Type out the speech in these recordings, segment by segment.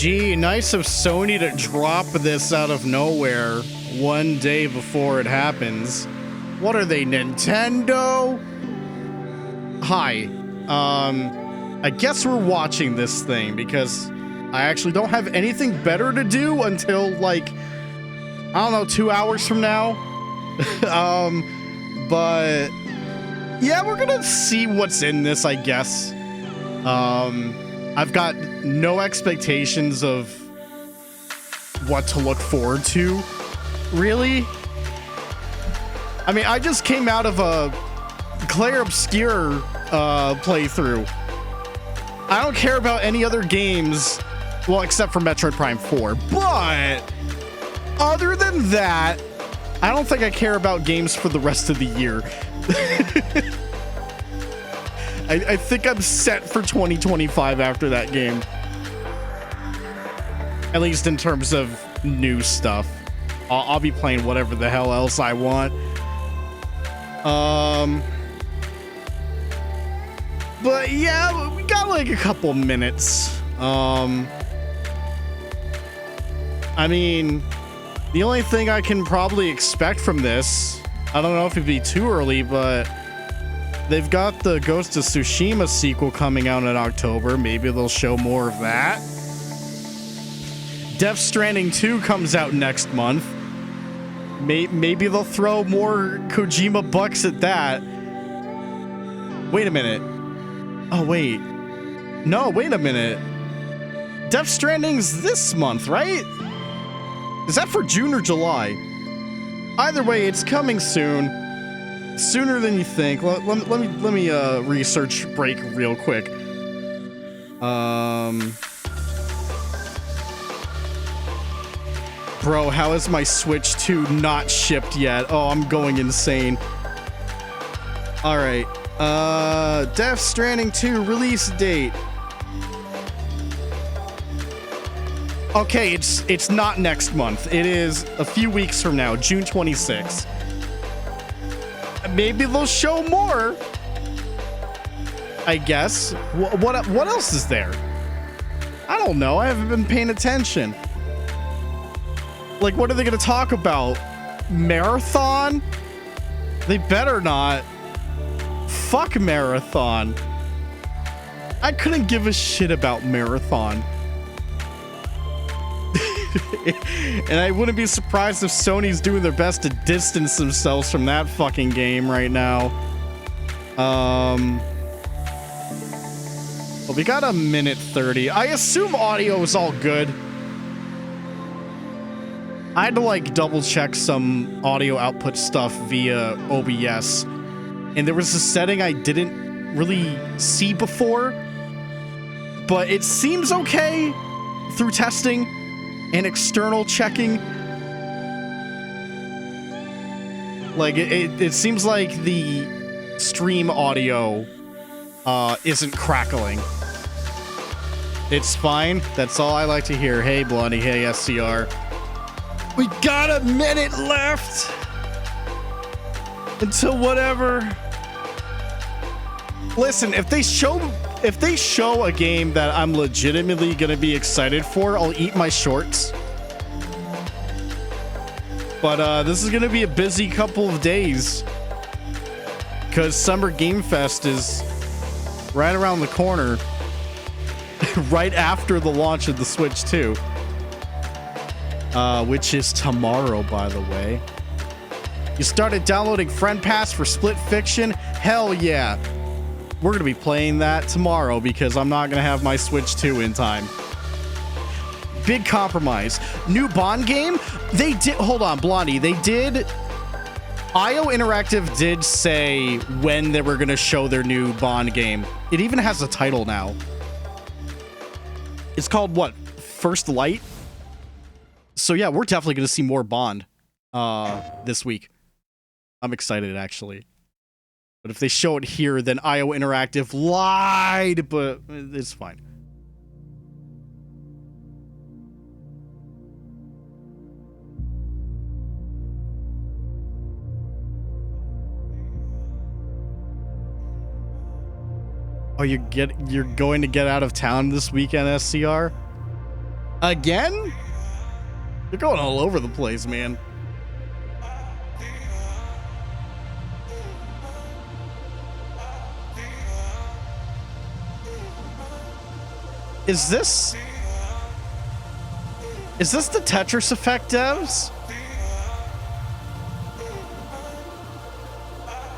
Gee, nice of Sony to drop this out of nowhere one day before it happens. What are they, Nintendo? Hi. I guess we're watching this thing because I actually don't have anything better to do until, like, I don't know, 2 hours from now. But yeah, we're gonna see what's in this, I guess. I've got no expectations of what to look forward to, really. I mean, I just came out of a Claire Obscure playthrough. I don't care about any other games, well, except for Metroid Prime 4. But other than that, I don't think I care about games for the rest of the year. I think I'm set for 2025 after that game. At least in terms of new stuff. I'll be playing whatever the hell else I want. But yeah, we got like a couple minutes. I mean, the only thing I can probably expect from this, I don't know if it'd be too early, but they've got the Ghost of Tsushima sequel coming out in October. Maybe they'll show more of that. Death Stranding 2 comes out next month. Maybe they'll throw more Kojima bucks at that. Wait a minute. Oh, wait. No, wait a minute. Death Stranding's this month, right? Is that for June or July? Either way, it's coming soon. Sooner than you think. Let me research break real quick. Bro, how is my Switch 2 not shipped yet? Oh, I'm going insane. All right. Death Stranding 2 release date. Okay, it's not next month. It is a few weeks from now, June 26th. Maybe they'll show more. I guess. What else is there? I don't know. I haven't been paying attention. Like, what are they going to talk about? Marathon? They better not. Fuck Marathon. I couldn't give a shit about Marathon. And I wouldn't be surprised if Sony's doing their best to distance themselves from that fucking game right now. Well, we got a minute 30. I assume audio is all good. I had to like double check some audio output stuff via OBS, and there was a setting I didn't really see before, but it seems okay through testing and external checking. Like it seems like the stream audio isn't crackling. It's fine. That's all I like to hear. Hey Blondie, hey SCR. We got a minute left until whatever. Listen, if they show a game that I'm legitimately gonna be excited for, I'll eat my shorts. But this is gonna be a busy couple of days because Summer Game Fest is right around the corner, right after the launch of the Switch 2, which is tomorrow, by the way. You started downloading Friend Pass for Split Fiction? Hell yeah. We're going to be playing that tomorrow because I'm not going to have my Switch 2 in time. Big compromise. New Bond game? They did... Hold on, Blondie. They did... IO Interactive did say when they were going to show their new Bond game. It even has a title now. It's called, what? First Light? So yeah, we're definitely going to see more Bond this week. I'm excited, actually. But if they show it here, then IO Interactive lied, but it's fine. Oh, you're going to get out of town this weekend, SCR? Again? You're going all over the place, man. Is this the Tetris Effect devs?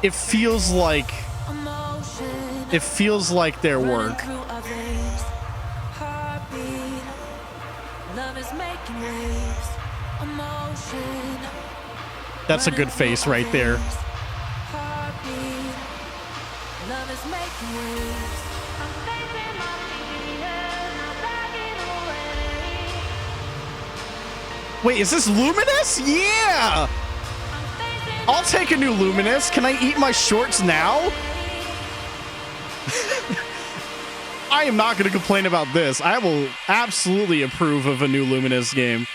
It feels like their work. That's a good face right there. Wait, is this Luminous? Yeah! I'll take a new Luminous. Can I eat my shorts now? I am not going to complain about this. I will absolutely approve of a new Luminous game.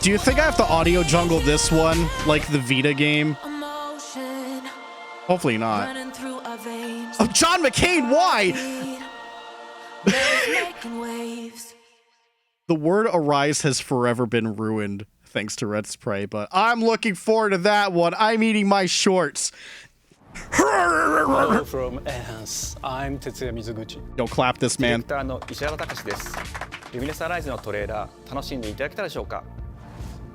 Do you think I have to audio jungle this one like the Vita game? Hopefully not. Oh, John McCain, why? The word arise has forever been ruined thanks to Red Spray, but I'm looking forward to that one. I'm eating my shorts. Hello from Enhance. I'm Tetsuya Mizuguchi. Don't clap this, man. ディレクターの石原隆です。ルミネスアライズのトレーラー楽しんでいただけたでしょうか。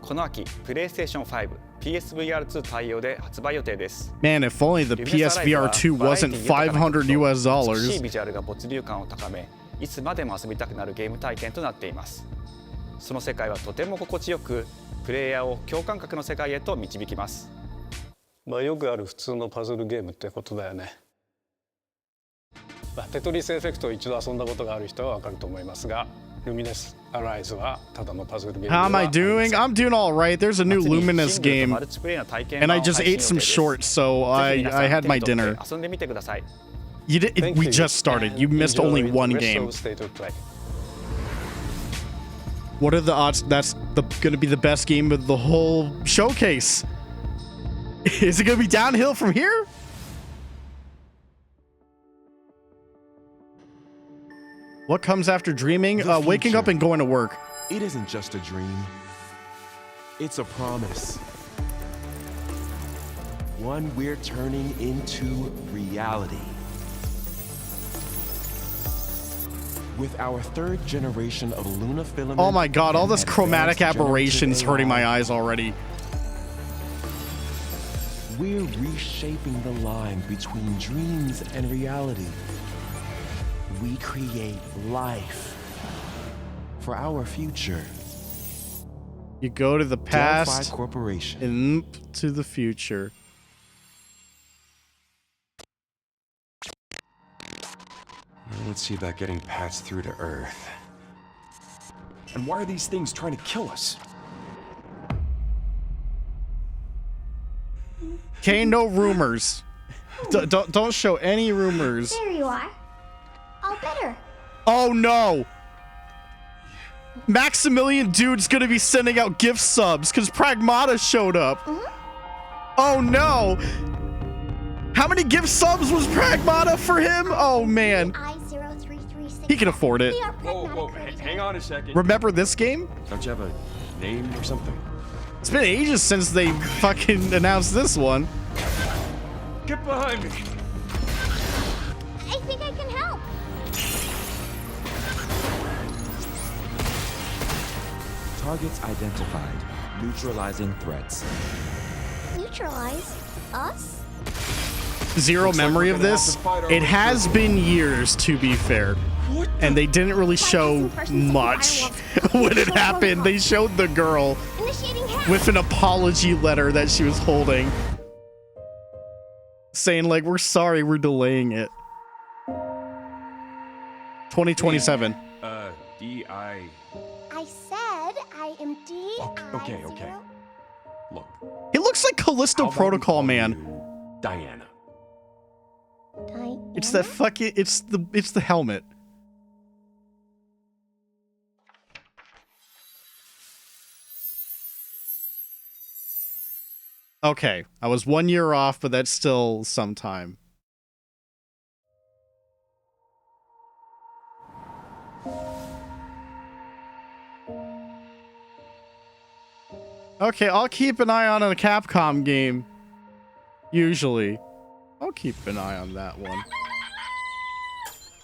この秋、PlayStation 5、PSVR2 対応で発売予定です。Man, if only the PSVR2 wasn't $500 US. 美しいビジュアルが没入感を高め、いつまでも遊びたくなるゲーム体験となっています。その世界はとても心地よく、プレイヤーを共感覚の世界へと導きます。まあよくある普通のパズルゲームってことだよね。テトリスエフェクトを一度遊んだことがある人はわかると思いますが。Luminous Arise はただのパズルゲーム。 How am I doing? I'm doing all right. There's a new Luminous game, and I just ate some shorts, so I had my dinner. You did. We just started. You missed only one game. What are the odds that's gonna be the best game of the whole showcase? Is it gonna be downhill from here? What comes after dreaming? Waking up and going to work. It isn't just a dream. It's a promise. One we're turning into reality. With our third generation of Luna filament. Oh my god, all this chromatic aberrations hurting my eyes already. We're reshaping the line between dreams and reality. We create life for our future. You go to the past Corporation. and to the future. Let's see about getting patched through to Earth. And why are these things trying to kill us? Okay, no rumors. Don't show any rumors. There you are. All better. Oh no! Maximilian Dude's gonna be sending out gift subs because Pragmata showed up. Oh no! How many gift subs was Pragmata for him? Oh man. He can afford it. Whoa, hang on a second. Remember this game? Don't you have a name or something? It's been ages since they fucking announced this one. Get behind me. I think I can help. Targets identified. Neutralizing threats. Neutralize us? Zero memory of this. It has been years, to be fair. And they didn't really show much when it happened. They showed the girl with an apology letter that she was holding, saying like, we're sorry, we're delaying it. 2027. D.I. I said I am D. Okay. Look. It looks like Callisto Protocol, man. Diana. It's that fucking, it's the helmet. Okay, I was 1 year off, but that's still some time. Okay, I'll keep an eye on a Capcom game. Usually. I'll keep an eye on that one.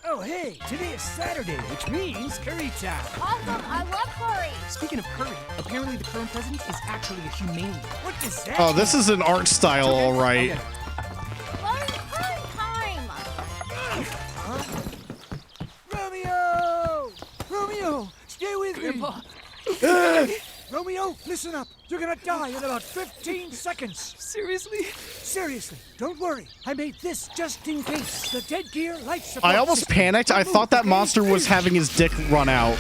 Oh, hey, today is Saturday, which means curry time. Awesome, I love curry. Speaking of curry, apparently the current president is actually a humane. What does that Oh, this is an art style, all right. Learn curry time. Romeo! Romeo, stay with me. Romeo, listen up. You're gonna die in about 15 seconds. Seriously? Seriously. Don't worry. I made this just in case. The dead gear life support I almost system. panicked. I thought that monster was having his dick run out.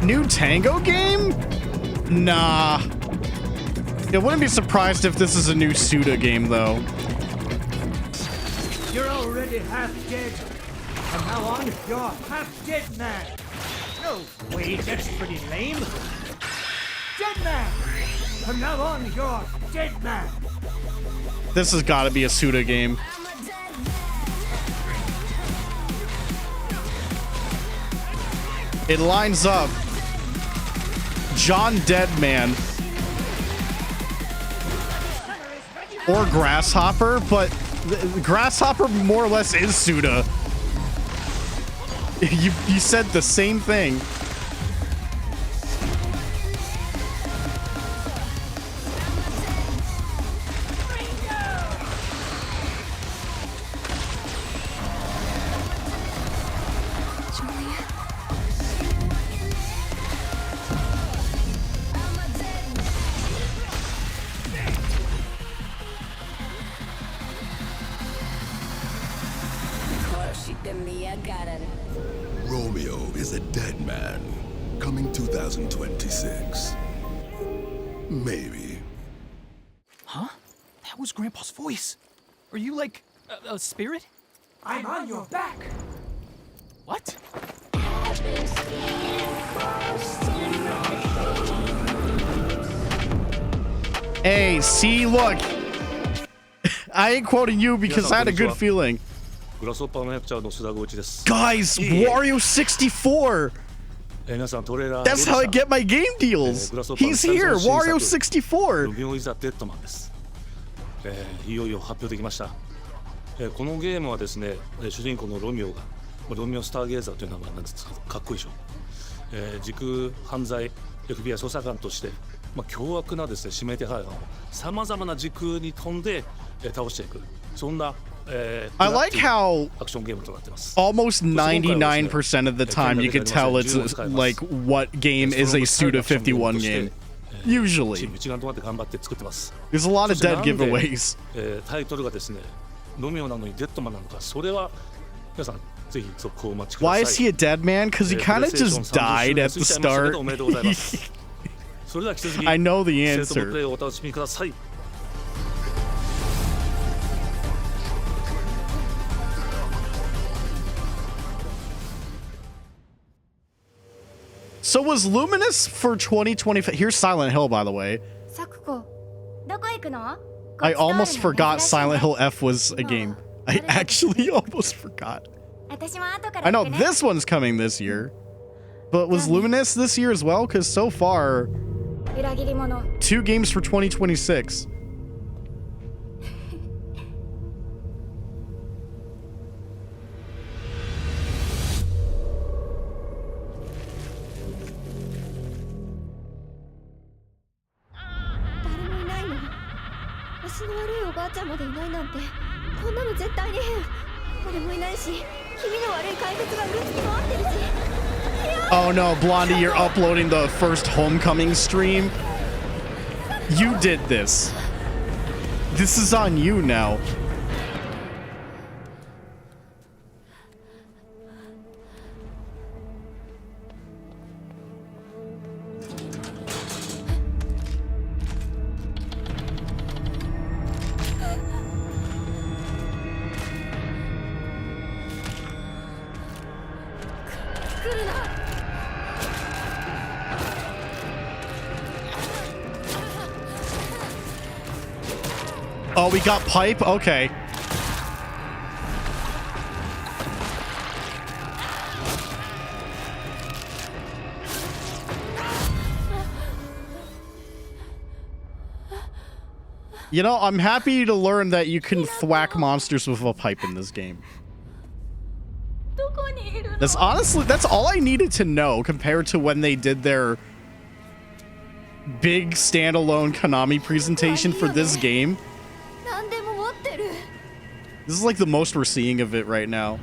New Tango game? Nah. I wouldn't be surprised if this is a new Suda game, though. You're already half dead. From now on, you're half dead man. No, wait, that's pretty lame. Dead man. From now on, you're dead man. This has got to be a Suda game. It lines up. John Deadman. Or Grasshopper, but Grasshopper more or less is Suda. You said the same thing. Romeo is a dead man. Coming 2026. Maybe. Huh? That was Grandpa's voice. Are you like a spirit? I'm on your back. What? Hey, see, look. I ain't quoting you because I had a good feeling. Guys, Wario 64! That's how I get my game deals! He's here! Wario 64! いよいよ発表できました。このゲームはですね、主人公のロミオが、ロミオスターゲーザーという名前なんですけど、かっこいいでしょ。時空犯罪 FBI 捜査官として、凶悪なですね、指名手配犯をさまざまな時空に飛んで、倒していく。そんな I like how almost 99% of the time you can tell it's like what game is a Suda 51 game. Usually. There's a lot of dead giveaways. タイトルがですね、ロミオなのにデッドマンなのか、それは皆さんぜひ続行をお待ちください。Why is he a dead man? Because he kind of just died at the start. I know the answer. So was Luminous for 2025? Here's Silent Hill, by the way. I almost forgot Silent Hill F was a game. I actually almost forgot. I know this one's coming this year. But was Luminous this year as well? Because so far, 2 games for 2026. Oh no, Blondie, you're uploading the first Homecoming stream? You did this. This is on you now. Oh, we got pipe? Okay. You know, I'm happy to learn that you can thwack monsters with a pipe in this game. That's honestly, that's all I needed to know compared to when they did their big standalone Konami presentation for this game. This is like the most we're seeing of it right now.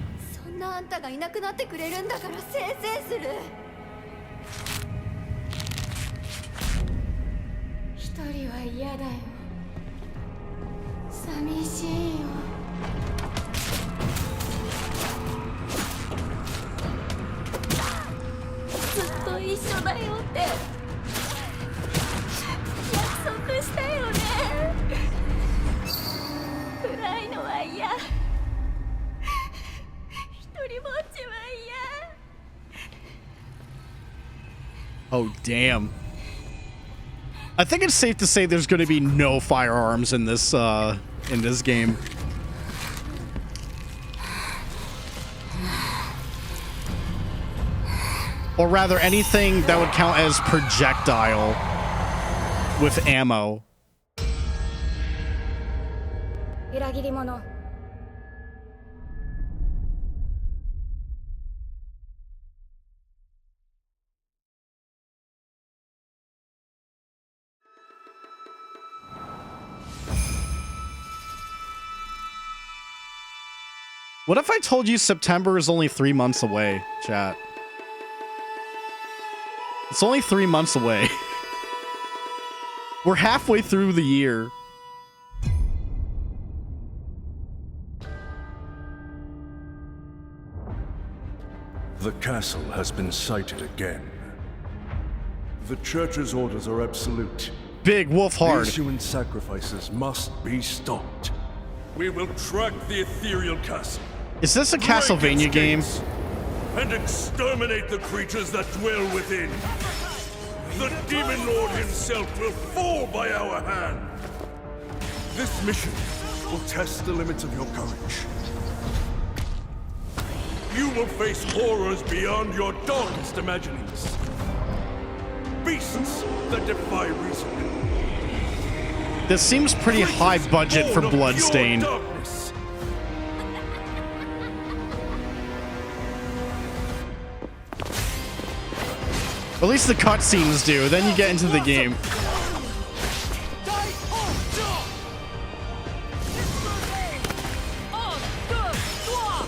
Oh, damn. I think it's safe to say there's going to be no firearms in this game. Or rather, anything that would count as projectile with ammo. What if I told you September is only 3 months away, chat? It's only 3 months away. We're halfway through the year. The castle has been sighted again. The church's orders are absolute. Big wolf hard. The human sacrifices must be stopped. We will track the ethereal castle. Is this a Castlevania game? And exterminate the creatures that dwell within. The Demon Lord himself will fall by our hand. This mission will test the limits of your courage. You will face horrors beyond your darkest imaginings. Beasts that defy reason. This seems pretty high budget for Bloodstained. At least the cutscenes do, then you get into the game.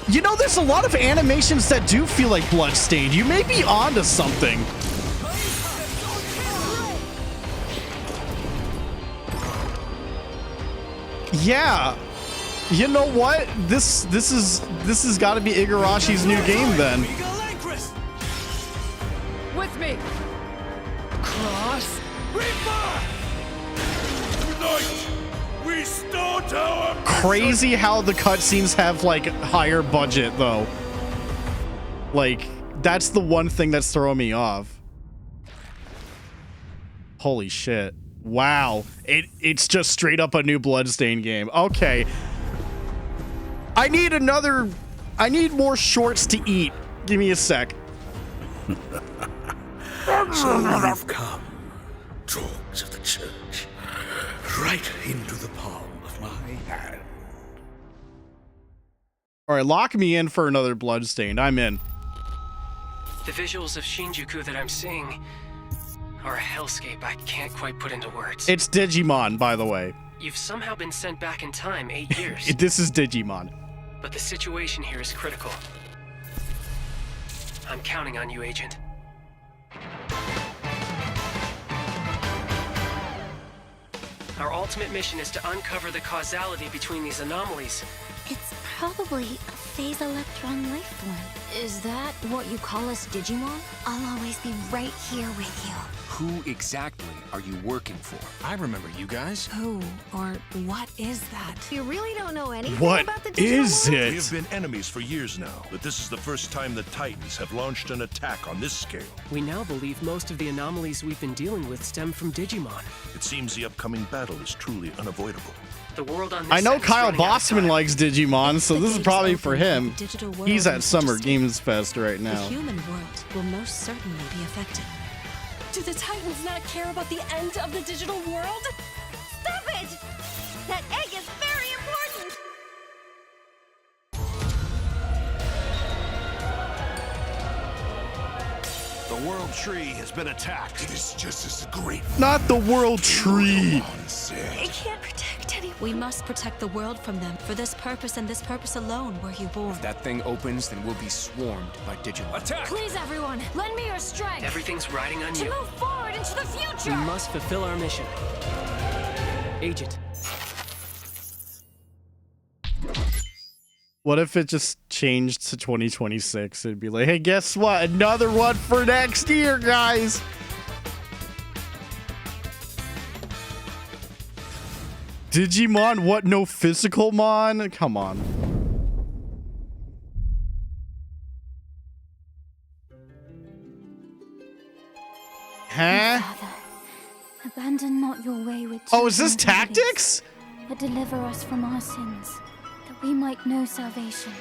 You know, there's a lot of animations that do feel like Bloodstained. You may be onto something. Yeah. You know what? This has got to be Igarashi's new game then. With me! Cross! Reaper! Tonight, we start our Crazy how the cutscenes have like higher budget though. Like, that's the one thing that's throwing me off. Holy shit. Wow. It's just straight up a new Bloodstained game. Okay. I need more shorts to eat. Give me a sec. So you've come, dogs of the church, right into the palm of my hand. All right, lock me in for another Bloodstained. I'm in. The visuals of Shinjuku that I'm seeing are a hellscape I can't quite put into words. It's Digimon, by the way. You've somehow been sent back in time 8 years. This is Digimon. But the situation here is critical. I'm counting on you, Agent. Our ultimate mission is to uncover the causality between these anomalies. It's probably a phase electron life form. Is that what you call us, Digimon? I'll always be right here with you. Who exactly are you working for? I remember you guys. Who or what is that? You really don't know anything What about the is Digimon? it? We have been enemies for years now, but this is the first time the Titans have launched an attack on this scale. We now believe most of the anomalies we've been dealing with stem from Digimon. It seems the upcoming battle is truly unavoidable. The world on this I know side is Kyle running out of Bossman time. likes Digimon, so this is probably for him. The digital world He's at is Summer interesting. Games Fest right The now. human world will most certainly be affected. Do the Titans not care about the end of the digital world? Stop it! That egg is very important! The World Tree has been attacked. It is just as great. Not the World Tree. It can't protect anyone. We must protect the world from them. For this purpose and this purpose alone were you born. If that thing opens, then we'll be swarmed by Digimon. Attack! Please, everyone, lend me your strength Everything's riding on to you. move forward into the We future. must fulfill our mission. Agent, What if it just changed to 2026? It'd be like, hey, guess what? Another one for next year, guys. Digimon, what? No physical mon? Come on. Huh? Father, abandon not your wayward Oh, is this children, tactics? but deliver us from our sins, that we might know salvation.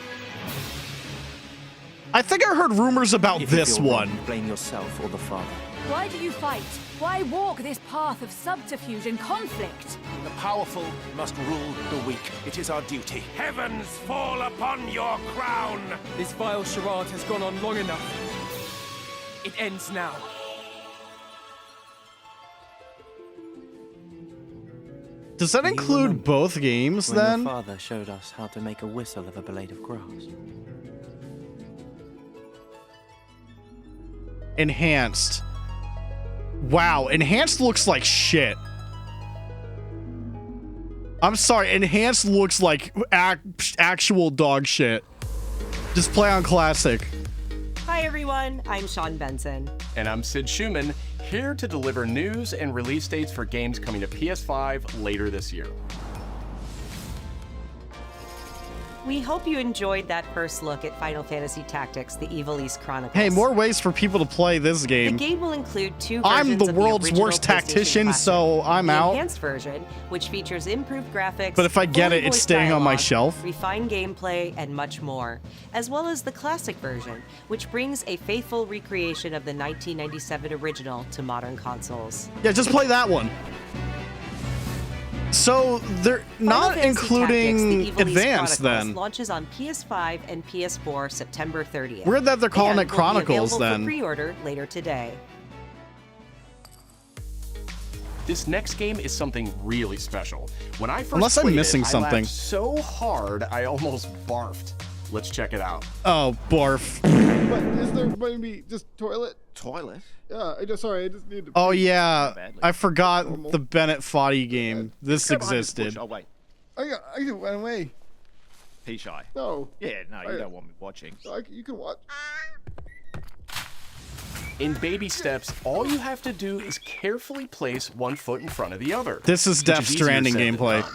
I think I heard rumors about this one. Blame yourself or the father. Why do you fight? Why walk this path of subterfuge and conflict? The powerful must rule the weak. It is our duty. Heavens fall upon your crown! This vile charade has gone on long enough. It ends now. Does that include both games When then? your father showed us how to make a whistle of a blade of grass. Enhanced. Wow, enhanced looks like shit. I'm sorry, enhanced looks like actual dog shit. Just play on classic. Hi everyone, I'm Sean Benson. And I'm Sid Schumann, here to deliver news and release dates for games coming to PS5 later this year. We hope you enjoyed that first look at Final Fantasy Tactics: The Evil East Chronicles. Hey, more ways for people to play this The game. game will include two I'm versions the of world's original worst PlayStation tactician, classic. so I'm the out. enhanced version, which features improved graphics, But if I get fully it, it's voiced staying on my dialogue, shelf. refined gameplay, and much more, as well as the classic version, which brings a faithful recreation of the 1997 original to modern consoles. Yeah, just play that one. So they're not Final Fantasy Tactics: The including Evil East Advanced Chronicles then. launches on PS5 and PS4 September 30th. Weird that they're calling and it Chronicles will be available then. for pre-order later today. This next game is something really special. When I first Unless I'm played missing it, I something. laughed so hard I almost barfed. Let's check it out. Oh, barf. But is there maybe just toilet? Toilet? Yeah, I just need to. Oh yeah, I forgot the Bennett Foddy game. This existed. Oh wait, I went away. P shy. No. Yeah, no, you don't want me watching. You can watch. In baby steps, all you have to do is carefully place one foot in front of the other. This is which Death easier Stranding said than gameplay. done.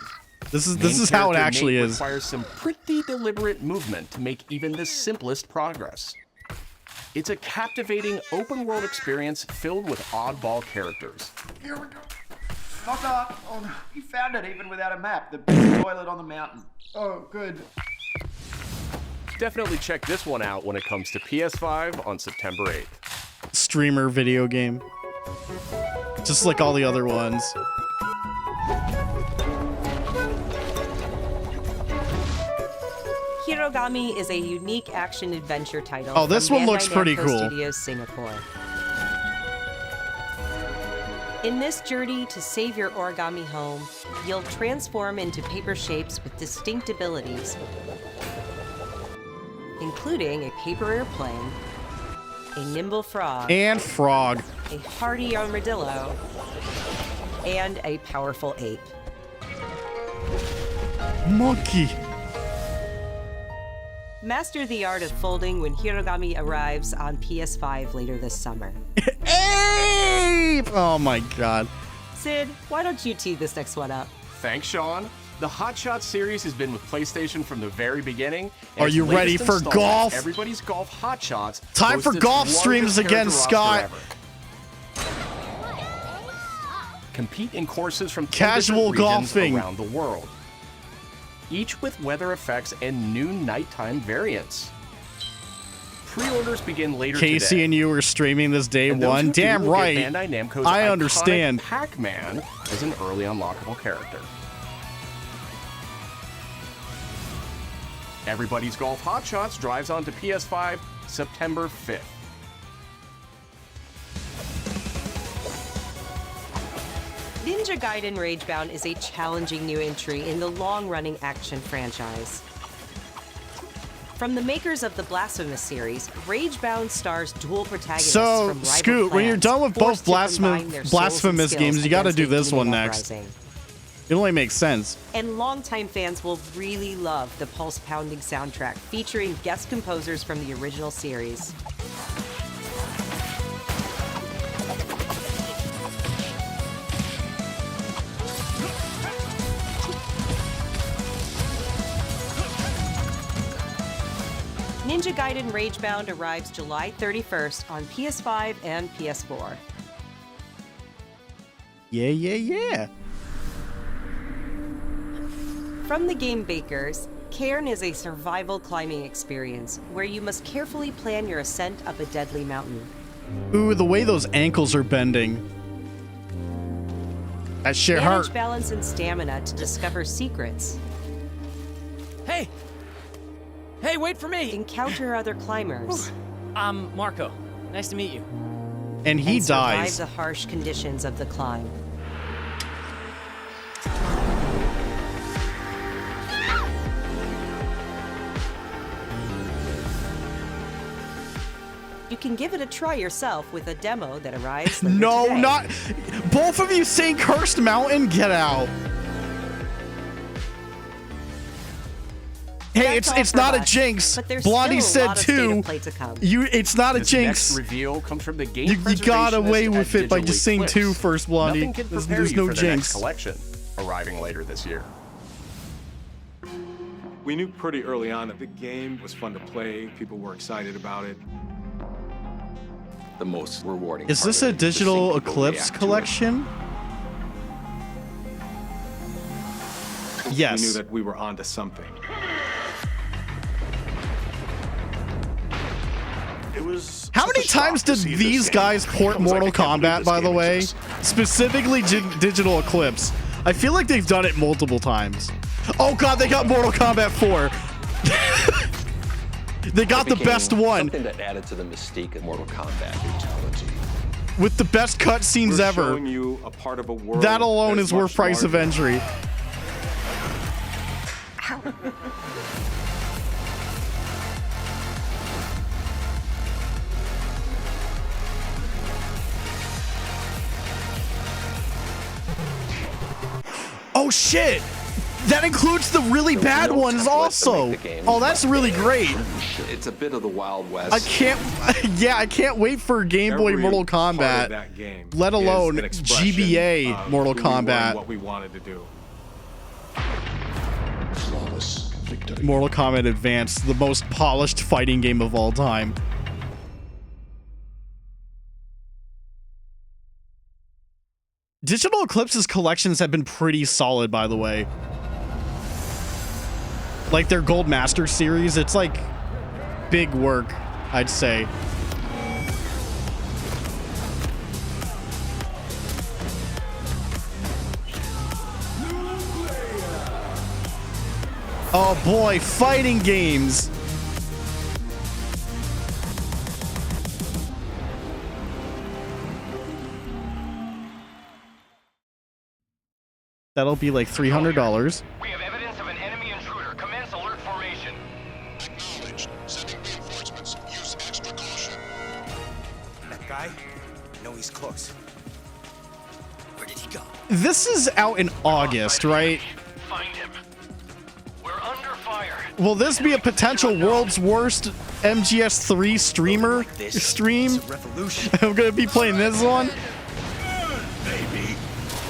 This Main is how it character actually Nate is. requires some pretty deliberate movement to make even the simplest progress. It's a captivating open-world experience filled with oddball characters. Here we go. Knock knock. Oh no, you found it even without a map. The best toilet on the mountain. Oh, good. Definitely check this one out when it comes to PS5 on September 8th. Streamer video game. Just like all the other ones. Hirogami is a unique action-adventure title. Oh, this from one looks Bandai pretty Namco cool. Studios, Singapore. In this journey to save your origami home, you'll transform into paper shapes with distinct abilities, including a paper airplane, a nimble frog, And frog. a hardy armadillo, and a powerful ape. Monkey. Master the art of folding when Hirogami arrives on PS5 later this summer. Ape! Oh my god. Sid, why don't you tee this next one up? Thanks, Sean. The Hot Shots series has been with PlayStation from the very beginning. and Are its you ready latest for installment, golf? Everybody's Golf Hot Shots. Time for boasts its golf largest streams again, character Scott. roster ever. Compete in courses from 10 Casual different regions golfing. around the world. each with weather effects and new nighttime variants. Pre-orders begin later Casey today. and you were streaming this day And those one. who do Damn will right. get Bandai Namco's I iconic understand. Pac-Man as an early unlockable character. Everybody's Golf Hot Shots drives onto PS5 September 5th. Ninja Gaiden Ragebound is a challenging new entry in the long-running action franchise. From the makers of the Blasphemous series, Ragebound stars dual protagonists So, from rival Scoot, when you're clans, done with both forced to combine their souls and Blasphemous skills games, you gotta against do a this one demon next. uprising. It only makes sense. And longtime fans will really love the pulse-pounding soundtrack featuring guest composers from the original series. Ninja Gaiden Ragebound arrives July 31st on PS5 and PS4. Yeah, yeah, yeah. From the game makers, Cairn is a survival climbing experience where you must carefully plan your ascent up a deadly mountain. Ooh, the way those ankles are bending. That shit Manage hurt. balance and stamina to discover secrets. Hey! Hey, wait for me! Encounter other climbers. I'm Marco. Nice to meet you. And he survive dies. the harsh conditions of the climb. You can give it a try yourself with a demo that arrives later No, today. not both of you saying Cursed Mountain. Get out. Hey, That's all it's for not a us, jinx. but there's Blondie still a said lot of state of too. play to come. It's not a This jinx. next reveal comes from the game You got away preservationist with at it by Digital just saying Eclipse. two first, Blondie. Nothing can prepare There's you no for the jinx. next collection, arriving later this year. We knew pretty early on that the game was fun to play. People were excited about it. The most rewarding. Is part this of a it is to see Digital people Eclipse react to it. collection? Yes. We knew that we were onto something. It was How many times did these guys port Mortal Kombat, by the way? Specifically Digital Eclipse. I feel like they've done it multiple times. Oh god, they got Mortal Kombat 4. They got the best one. Something that added to the mystique of Mortal Kombat brutality. With the best cutscenes We're ever. showing you a part of a world That alone that is worth much price of larger. entry. Oh shit! That includes the really bad ones also. Oh, that's really great. It's a bit of the Wild West. I can't. Yeah, I can't wait for Game Boy Every Mortal part of Kombat. that game Let is alone an expression GBA of Mortal who we were and Kombat. what we wanted to do. Flawless victory. Mortal Kombat Advance, the most polished fighting game of all time. Digital Eclipse's collections have been pretty solid, by the way. Like their Gold Master series, it's like big work, I'd say. Oh boy, fighting games. That'll be like $300. We have evidence of an enemy intruder. Commence alert formation. Acknowledged. Sending reinforcements. Use extra caution. That guy? I know he's close. Where did he go? This is out in August, right? Find him. We're under fire. Will this be a potential world's worst MGS3 streamer stream? Revolution. I'm gonna be playing this one. Baby.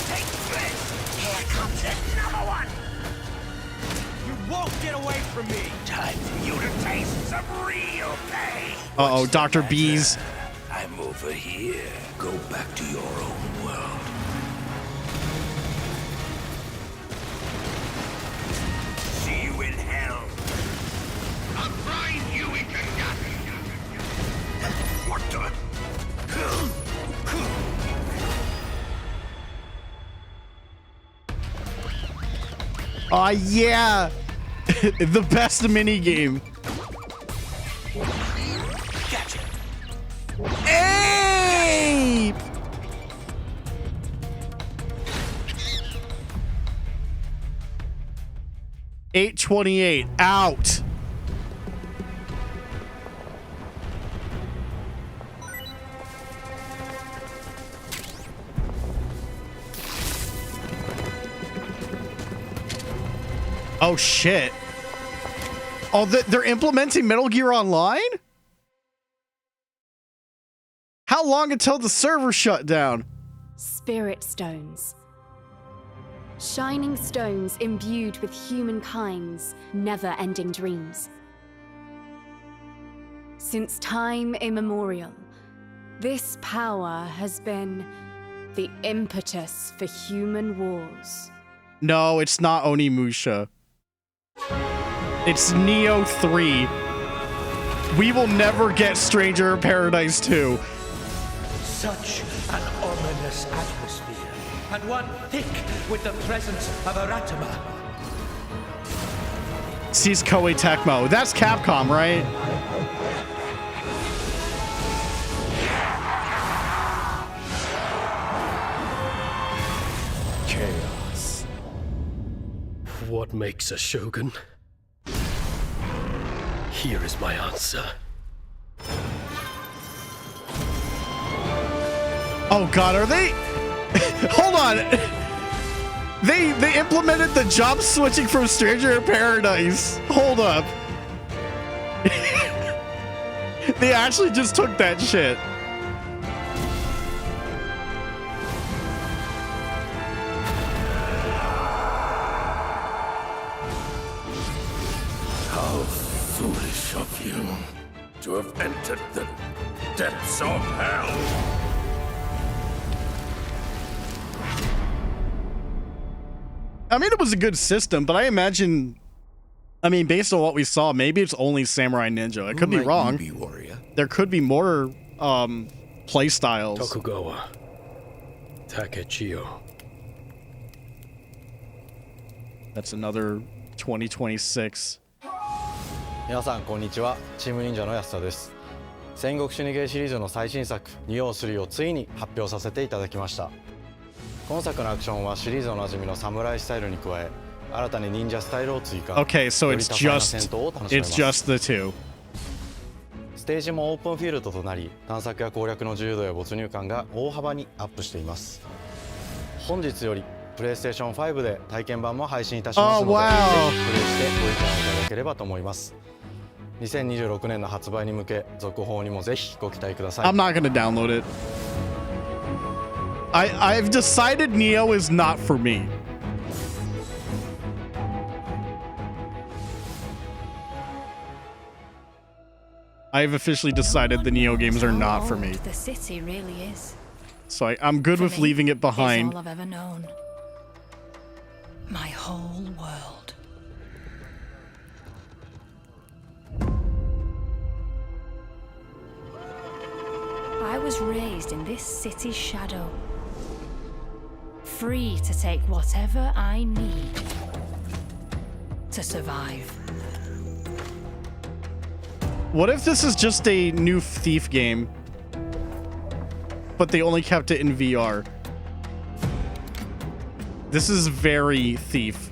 Take this. Here comes another one. You won't get away from me. Time for you to taste some real pain. Uh-oh, Dr. Bees. I'm over here. Go back to your own world. See Aw, yeah. The best mini game. Gotcha. Hey! 828 out. Oh shit. Oh, they're implementing Metal Gear Online? How long until the server shut down? Spirit stones. Shining stones imbued with humankind's never-ending dreams. Since time immemorial, this power has been the impetus for human wars. No, it's not Onimusha. It's Neo 3. We will never get Stranger in Paradise 2. Such an ominous atmosphere, and one thick with the presence of Aratama. Sees Koei Tecmo. That's Capcom, right? Chaos. What makes a shogun? Here is my answer. Oh god, are they? Hold on. They implemented the job switching from Stranger in Paradise. Hold up. They actually just took that shit. How foolish of you to have entered the depths of hell. I mean, it was a good system, but I imagine, I mean, based on what we saw, maybe it's only Samurai Ninja. I could be wrong. Be warrior? There could be more play styles. Tokugawa. Takechiyo. That's another 2026. 皆さんこんにちは。チーム忍者の安田です。戦国死にゲーシリーズの最新作「仁王3」をついに発表させていただきました。今作のアクションはシリーズのおなじみのサムライスタイルに加え、新たに忍者スタイルを追加。Okay, so より多彩な戦闘を楽しめます。 it's just the two. ステージもオープンフィールドとなり、探索や攻略の自由度や没入感が大幅にアップしています。本日よりPlayStation 5で体験版も配信いたしますので、ぜひプレイしてご意見をいただければと思います。2026年の発売に向け、続報にもぜひご期待ください。I'm not gonna download it. I've decided Neo is not for me. I've officially decided the Neo games are not for me. The city really is. So I'm good with leaving it behind. It's all I've ever known. My whole world. I was raised in this city's shadow. Free to take whatever I need to survive. What if this is just a new Thief game, but they only kept it in VR? This is very Thief.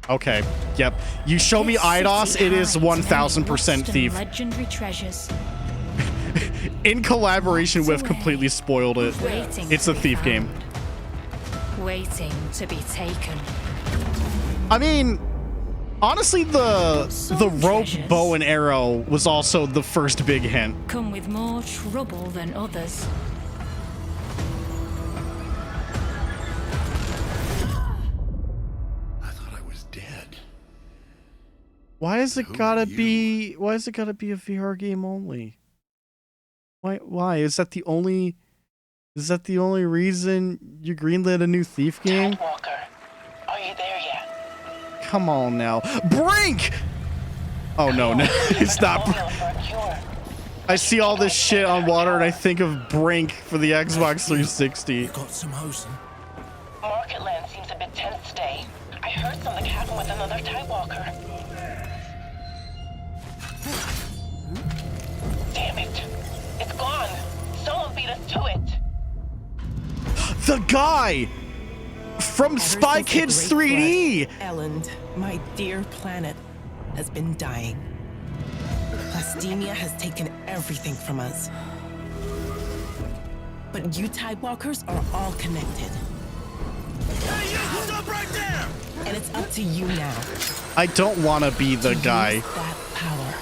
Okay, yep. You show me IDOS, it is 1000% Thief. Legendary treasures. In collaboration with completely spoiled it. It's a Thief game. Waiting to be taken. I mean, honestly, the rope, bow, and arrow was also the first big hint. Come with more trouble than others. I thought I was dead. Why is it gotta be a VR game only? Why? Is that the only reason you greenlit a new Thief game? Walker, are you there yet? Come on now. Brink! Oh no, it's not. I see all this shit on water and I think of Brink for the Xbox 360. Got some hosing. Market land seems a bit tense today. I heard something with another TIE Walker. Damn it! It's gone! Someone beat us to it! The guy from Spy Kids 3D! Elland, my dear planet, has been dying. Plastemia has taken everything from us. But you TIE Walkers are all connected. Hey, you stop right there! And it's up to you now. I don't want to be the guy. Use that power.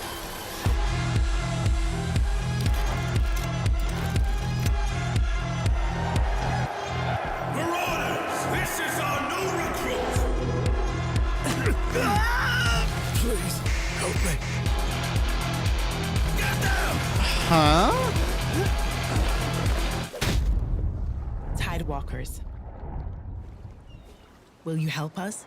Marauders, this is our new recruit! Please, help me. Get down! Huh? TIE Walkers. Will you help us?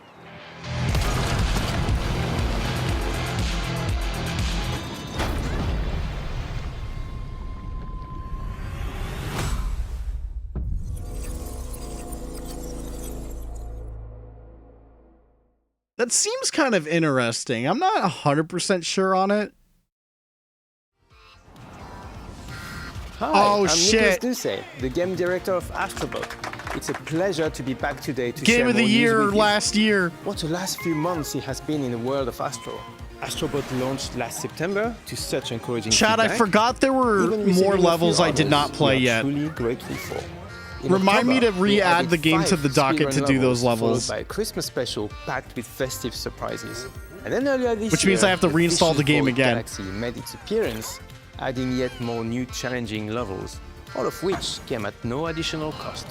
That seems kind of interesting. I'm not 100% sure on it. Hi, Oh, I'm shit. Nicholas Ducey, the game director of Astrobot. It's a pleasure to be back today to Game share of the more news year with you. last year. What the last few months it has been in the world of Astro. Astrobot launched last September to such encouraging Chad, I feedback. forgot there were Even receiving more a few levels I did others not play we are yet. Truly grateful for. In Remind me October, to we re-add added the game to 5 the docket to speedrun do those levels. Followed by a Christmas special packed with festive surprises. And then earlier this Which means year, I have to reinstall the Fishing game for again. Galaxy made its appearance, adding yet more new challenging levels, all of which came at no additional cost.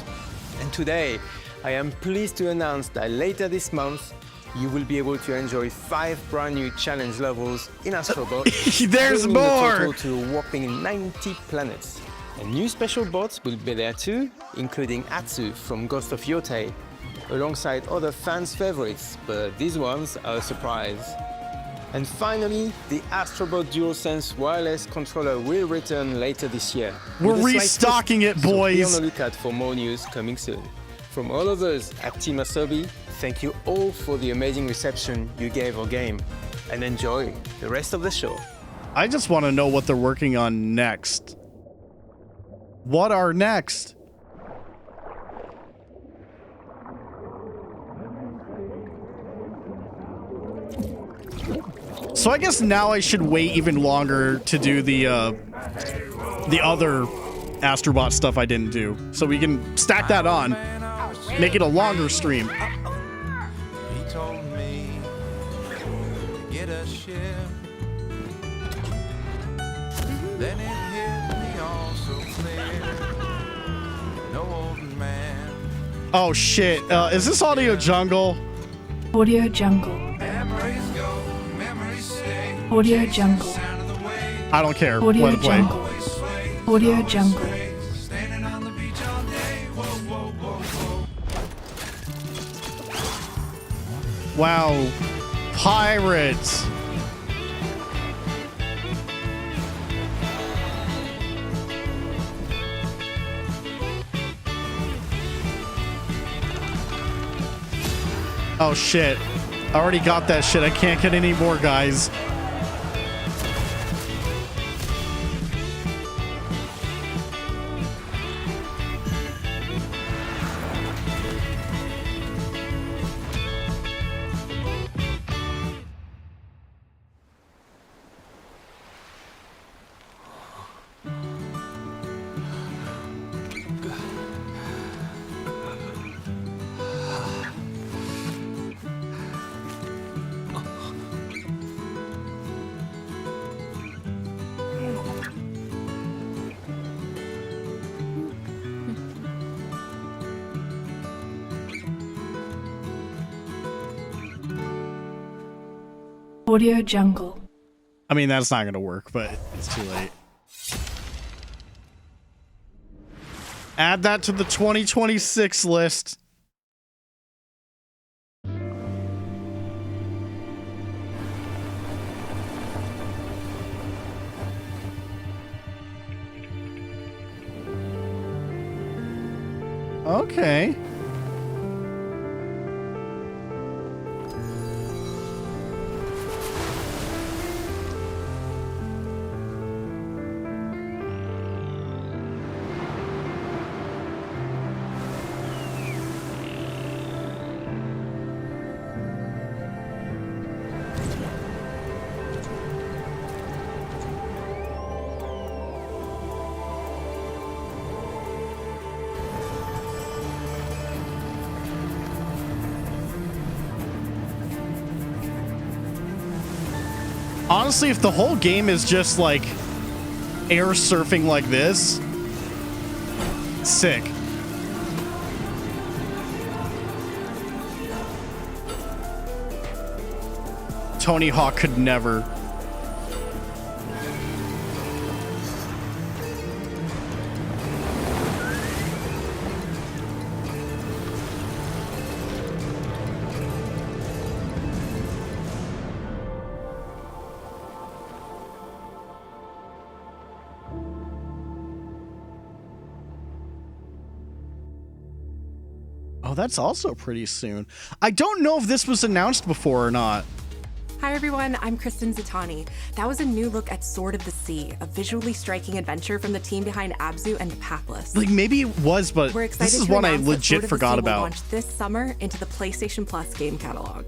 And today, I am pleased to announce that later this month, you will be able to enjoy 5 brand new challenge levels in Astrobot. There's bringing the more! total to a whopping 90 planets. And new special bots will be there too, including Atsu from Ghost of Yotei, alongside other fans' favorites, but these ones are a surprise. And finally, the Astrobot DualSense wireless controller will return later this year. We're with a slight restocking twist, it, so be boys. on the lookout for more news coming soon. From all of us at Team Asobi, thank you all for the amazing reception you gave our game, and enjoy the rest of the show. I just want to know what they're working on next. What are next? So I guess now I should wait even longer to do the other Astrobot stuff I didn't do. So we can stack that on. Make it a longer stream. He told me to get a ship. Then it hit me all so clear. No old man. Oh shit. Is this Audio Jungle? Audio Jungle. Memories go, memories stay. Audio Jungle. I don't care. Audio Let it play. Jungle. Audio Jungle. Standing on the beach all day. Whoa, whoa, whoa, whoa. Wow. Pirates. Oh shit. I already got that shit. I can't get any more, guys. Audio Jungle. I mean, that's not going to work, but it's too late. Add that to the 2026 list. Okay. Honestly, if the whole game is just like air surfing like this, sick. Tony Hawk could never. Oh, that's also pretty soon. I don't know if this was announced before or not. Hi everyone, I'm Kristen Zatani. That was a new look at Sword of the Sea, a visually striking adventure from the team behind Abzu and Pathless. Like maybe it was, but We're excited this is to one I announce that legit Sword of the forgot Sea will about. launch this summer into the PlayStation Plus game catalog.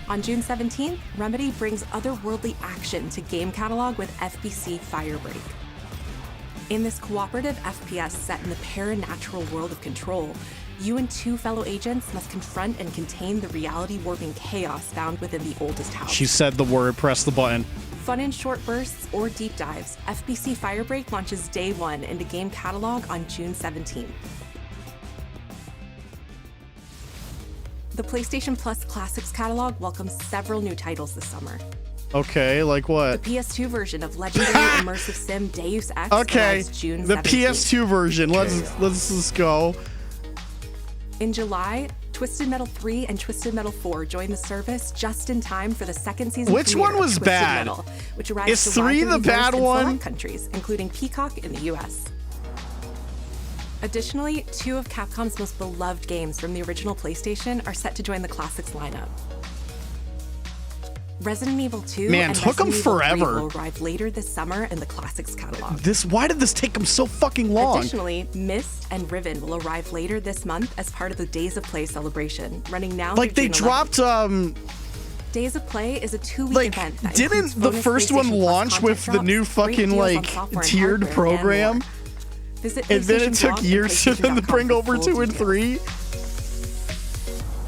On June 17th, Remedy brings otherworldly action to game catalog with FBC Firebreak. In this cooperative FPS set in the paranatural world of Control, you and two fellow agents must confront and contain the reality-warping chaos found within the oldest house. She said the word, press the button. Fun in short bursts or deep dives, FBC Firebreak launches day one into game catalog on June 17th. The PlayStation Plus Classics catalog welcomes several new titles this summer. Okay, like what? The PS2 version of legendary immersive sim Deus Ex Okay, arrives June the 17th. PS2 version. Let's go. In July, Twisted Metal 3 and Twisted Metal 4 join the service just in time for the second season. Which premiere one of was Twisted bad? Metal, which arrives Is July 3 the 31st bad in one? select countries, including Peacock in the US. Additionally, two of Capcom's most beloved games from the original PlayStation are set to join the Classics lineup. Resident Evil 2 Man, and took 'em Resident Evil 3 forever. will arrive later this summer in the Classics catalog. Why did this take them so fucking long? Additionally, Myst and Riven will arrive later this month as part of the Days of Play celebration, running now Like through they June dropped 11th. Days of Play is a 2-week event that includes didn't the bonus first one PlayStation Plus launch content with the drops, new great fucking deals on like software and tiered hardware, and program? more. Visit And then it PlayStation took blog and years for them to PlayStation.com bring for over full 2 and details. 3.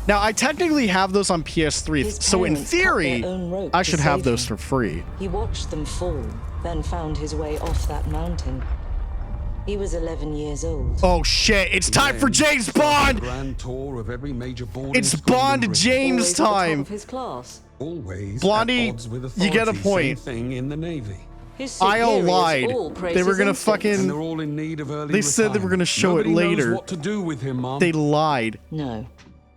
Now, I technically have those on PS3, His so in parents cut theory, their own rope I to should have save those him. for free. He watched them fall, then found his way off that mountain. He was 11 years old. Oh shit, it's time for James Bond! Grand tour of every major boarding It's school in Bond Britain. James Always at the top time! of his class. Always Blondie, at odds with you get a authority, point. Same thing in the Navy. His IO superiors lied. all praise They were his gonna instincts. And fucking... they're all in need of early They said they were gonna show Nobody it knows later. what to do with him, Mom. They lied. No,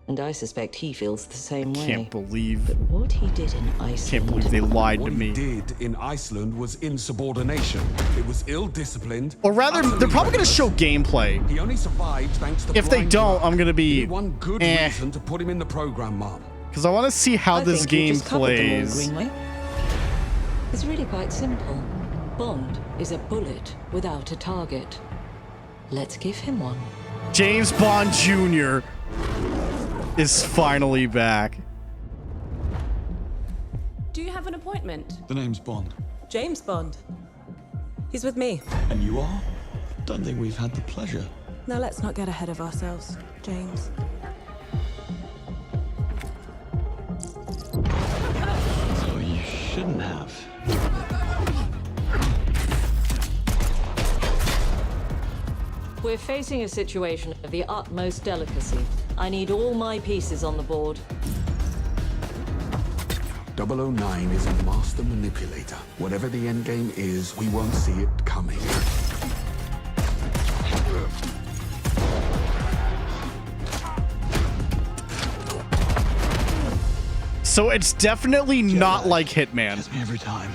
and I suspect he feels the same way. Can't believe. But what he did in Iceland. Can't believe they lied What to he me. did in Iceland was insubordination. It was ill-disciplined. Or rather, they're probably gonna show gameplay. He only survived thanks to If they blind don't, luck. I'm gonna be Only one good reason to put him in the program, Mom. Because I want to see how I this think you game just covered them all, plays. Greenway. It's really quite simple. Bond is a bullet without a target. Let's give him one. James Bond Jr. is finally back. Do you have an appointment? The name's Bond. James Bond. He's with me. And you are? Don't think we've had the pleasure. Now let's not get ahead of ourselves, James. So you shouldn't have. We're facing a situation of the utmost delicacy. I need all my pieces on the board. 009 is a master manipulator. Whatever the end game is, we won't see it coming. So it's definitely not like Hitman. Every time.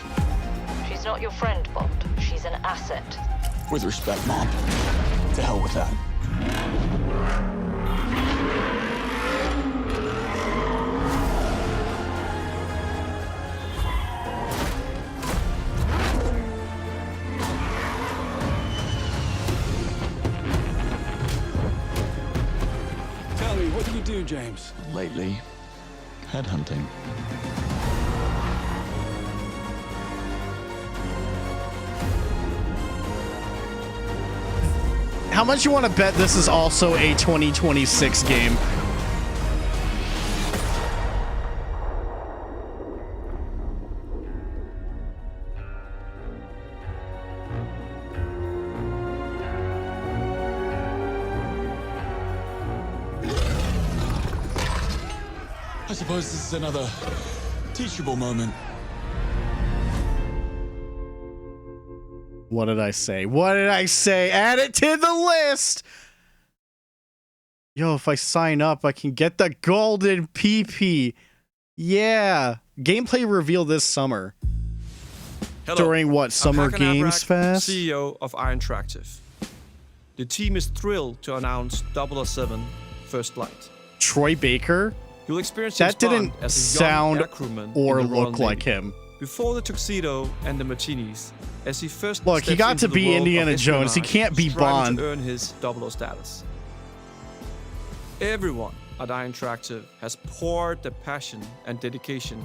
She's not your friend, Bond. She's an asset. With respect, Mom. To hell with that. Tell me, what do you do, James? Lately, headhunting. How much you want to bet this is also a 2026 game? I suppose this is another teachable moment. What did I say? What did I say? Add it to the list! Yo, if I sign up, I can get the golden PP. Yeah. Gameplay reveal this summer. Hello. During what, Summer I'm Hakan Games Abrak, Fest? CEO of Iron Interactive. The team is thrilled to announce 007 First Light. Troy Baker? You'll experience That James didn't Bond as a young sound air crewman or in the Royal look like Navy. him. Before the tuxedo and the martinis, as he first Look, he steps got into to the be world of Indiana Jones. He espionage, can't be striving Bond. to earn his 00 status. Everyone at Iron Interactive has poured their passion and dedication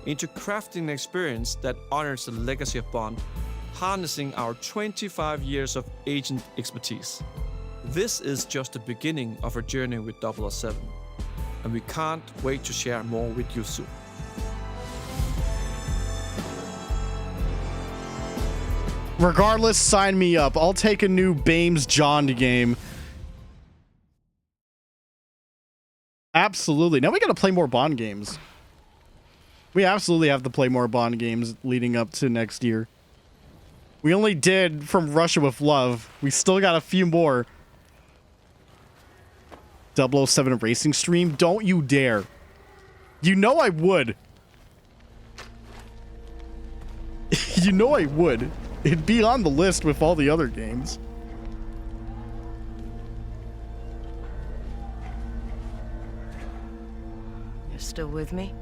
into crafting an experience that honors the legacy of Bond, harnessing our 25 years of agent expertise. This is just the beginning of our journey with 007, and we can't wait to share more with you soon. Regardless, sign me up. I'll take a new Bames John game. Absolutely. Now we gotta play more Bond games. We absolutely have to play more Bond games leading up to next year. We only did From Russia with Love. We still got a few more. 007 Racing Stream? Don't you dare. You know I would. You know I would. It'd be on the list with all the other games. You're still with me?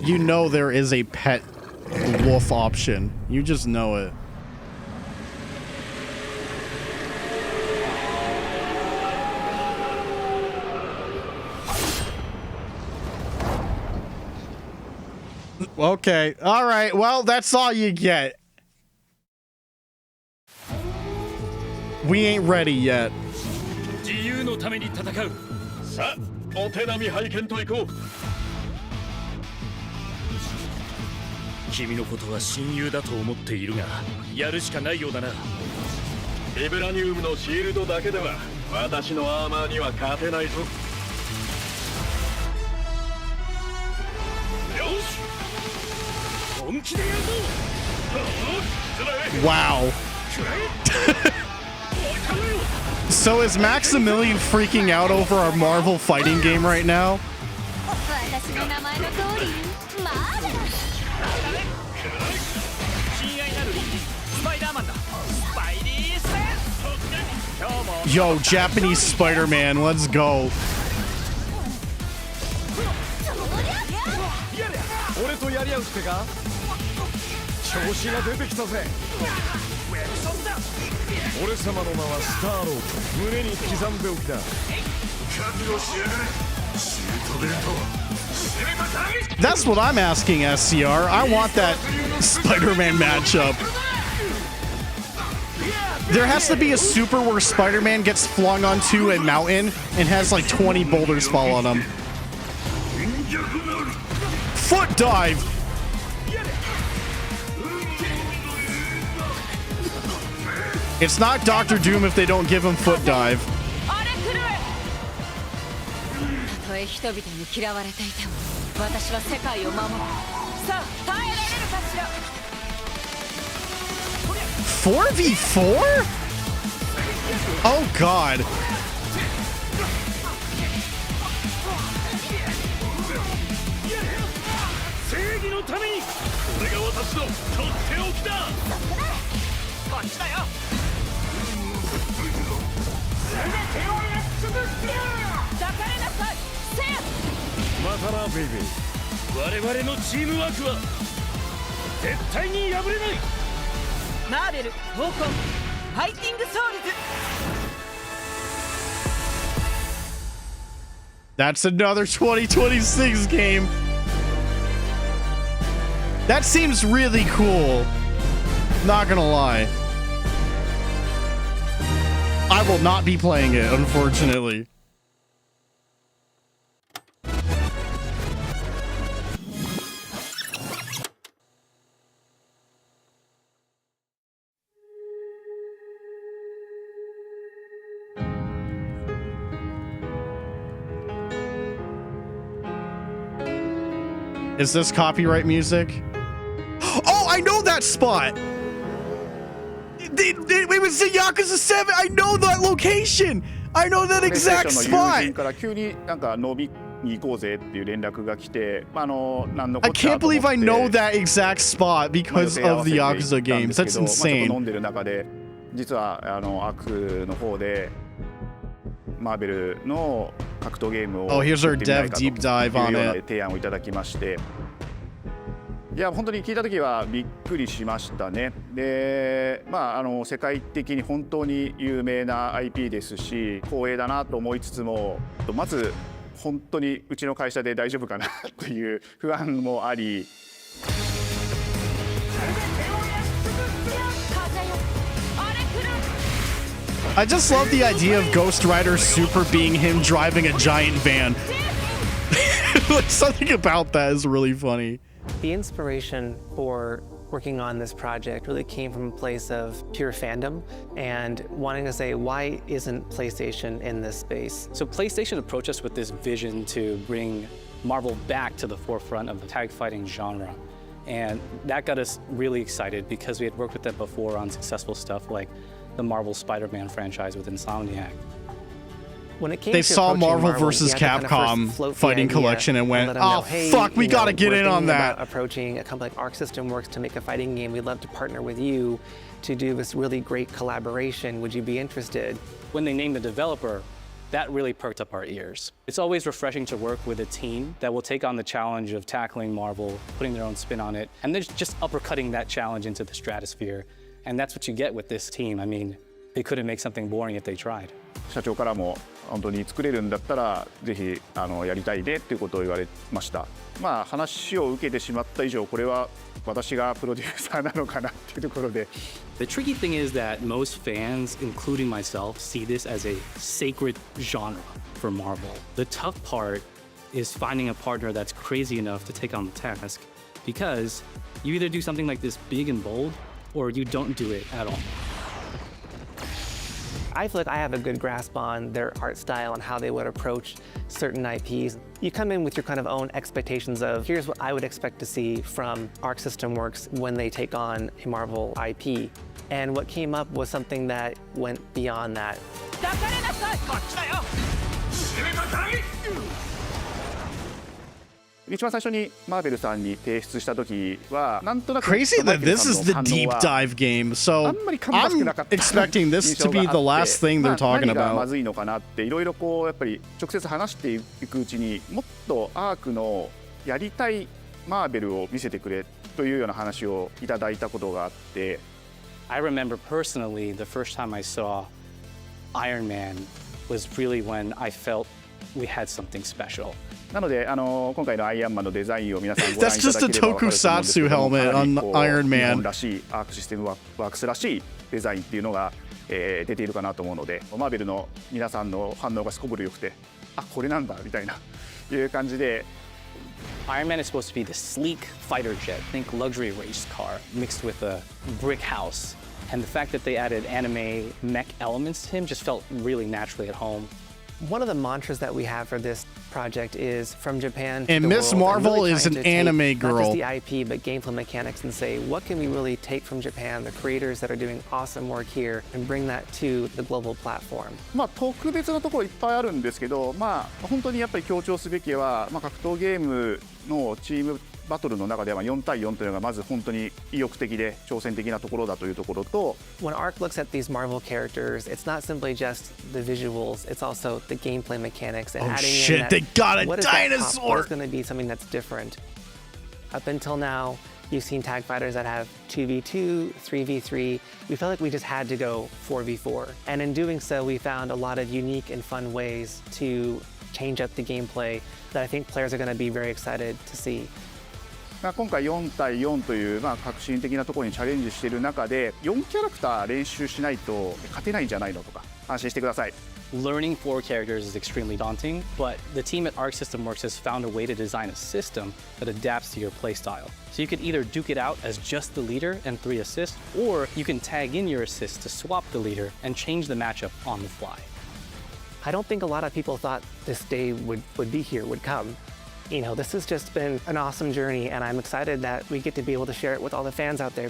You know there is a pet wolf option. You just know it. Okay. All right. Well, that's all you get. We ain't ready yet. 自由のために戦う。さあ、お手並み拝見といこう。君のことは親友だと思っているが、やるしかないようだな。ビブラニウムのシールドだけでは私のアーマーには勝てないぞ。よし、本気でやるぞ。Wow. So is Maximilian freaking out over our Marvel fighting game right now? Yo, Japanese Spider-Man, let's go. 俺とやり合うってか調子が出てきたぜ俺様の名はスターロード胸に刻んでおきだ覚悟しやがれシートベルト That's what I'm asking, SCR. I want that Spider-Man matchup. There has to be a super where Spider-Man gets flung onto a mountain and has like 20 boulders fall on him. Foot dive! It's not Doctor Doom if they don't give him foot dive. たとえ人々に嫌われていても私は世界を守るさあ耐えられるかしら 4v4? Oh god. That's another 2026 game. That seems really cool. Not gonna lie. I I will not be playing it, unfortunately. Is this copyright music? Oh, I know that spot! It was the Yakuza 7! I know that location! I know that exact spot! I can't believe I know that exact spot because of the Yakuza games. That's insane. Oh, here's our dev deep dive on it. いや本当に聞いた時はびっくりしましたね。で、世界的に本当に有名な IP ですし、光栄だなと思いつつも、まず本当にうちの会社で大丈夫かなという不安もあり。I just love the idea of Ghost Rider Super being him driving a giant van. Like, something about that is really funny. The inspiration for working on this project really came from a place of pure fandom and wanting to say, why isn't PlayStation in this space? So PlayStation approached us with this vision to bring Marvel back to the forefront of the tag fighting genre. And that got us really excited because we had worked with them before on successful stuff like the Marvel Spider-Man franchise with Insomniac. When it came they to saw Marvel Marvel vs. Capcom fighting collection and went, oh, hey, fuck, we gotta get in on that. Approaching a company like Arc System Works to make a fighting game. We'd love to partner with you to do this really great collaboration. Would you be interested? When they named the developer, that really perked up our ears. It's always refreshing to work with a team that will take on the challenge of tackling Marvel, putting their own spin on it, and then just uppercutting that challenge into the stratosphere. And that's what you get with this team. I mean, they couldn't make something boring if they tried. 社長からも本当に作れるんだったらぜひやりたいねっていうことを言われました。まあ話を受けてしまった以上これは私がプロデューサーなのかなっていうところで。The tricky thing is that most fans, including myself, see this as a sacred genre for Marvel. The tough part is finding a partner that's crazy enough to take on the task, because you either do something like this big and bold, or you don't do it at all. I feel like I have a good grasp on their art style and how they would approach certain IPs. You come in with your kind of own expectations of, here's what I would expect to see from Arc System Works when they take on a Marvel IP. And what came up was something that went beyond that. 一番最初にマーベルさんに提出した時はなんとなく Crazy that this is the deep dive game, so I'm expecting this to be the last thing they're talking 何がま about. ずいのかなっていろいろこうやっぱり直接話していくうちにもっとアークのやりたいマーベルを見せてくれというような話をいただいたことがあって。I remember personally the first time I saw Iron Man was really when I felt we had something special. なので今回のアイアンマンのデザインを皆さんご覧いただければ That's just a tokusatsu helmet on Iron Man. 日本らしいアークシステムワークスらしいデザインっていうのが、出ているかなと思うので、マーベルの皆さんの反応がすこぶる良くて、あこれなんだみたいないう感じで。Iron Man is supposed to be the sleek fighter jet, think luxury race car mixed with a brick house. And the fact that they added anime mech elements to him just felt really naturally at home. One of the mantras that we have for this project is from Japan to And the Miss world, Marvel really is trying an to take anime girl. Not just the IP, but gameplay mechanics, and say, what can we really take from Japan, the creators that are doing awesome work here, and bring that to the global platform? まあ特別なところいっぱいあるんですけど、まあ本当にやっぱり強調すべきは、まあ格闘ゲームのチームバトルの中では4対4というのがまず本当に意欲的で挑戦的なところだというところと。When Arc looks at these Marvel characters, it's not simply just the visuals, it's also the gameplay mechanics and adding in that, they got a what is that dinosaur! What is going to be something that's different? Up until now, you've seen tag fighters that have 2v2, 3v3. We felt like we just had to go 4v4. And in doing so, we found a lot of unique and fun ways to change up the gameplay that I think players are going to be very excited to see. 今回4対4という、革新的なところにチャレンジしている中で4キャラクター練習しないと勝てないんじゃないのとか安心してください。 Learning 4 characters is extremely daunting, but the team at Arc System Works has found a way to design a system that adapts to your playstyle. So you could either duke it out as just the leader and 3 assists, or you can tag in your assists to swap the leader and change the matchup on the fly. I don't think a lot of people thought this day would be here, would come. You know, this has just been an awesome journey, and I'm excited that we get to be able to share it with all the fans out there.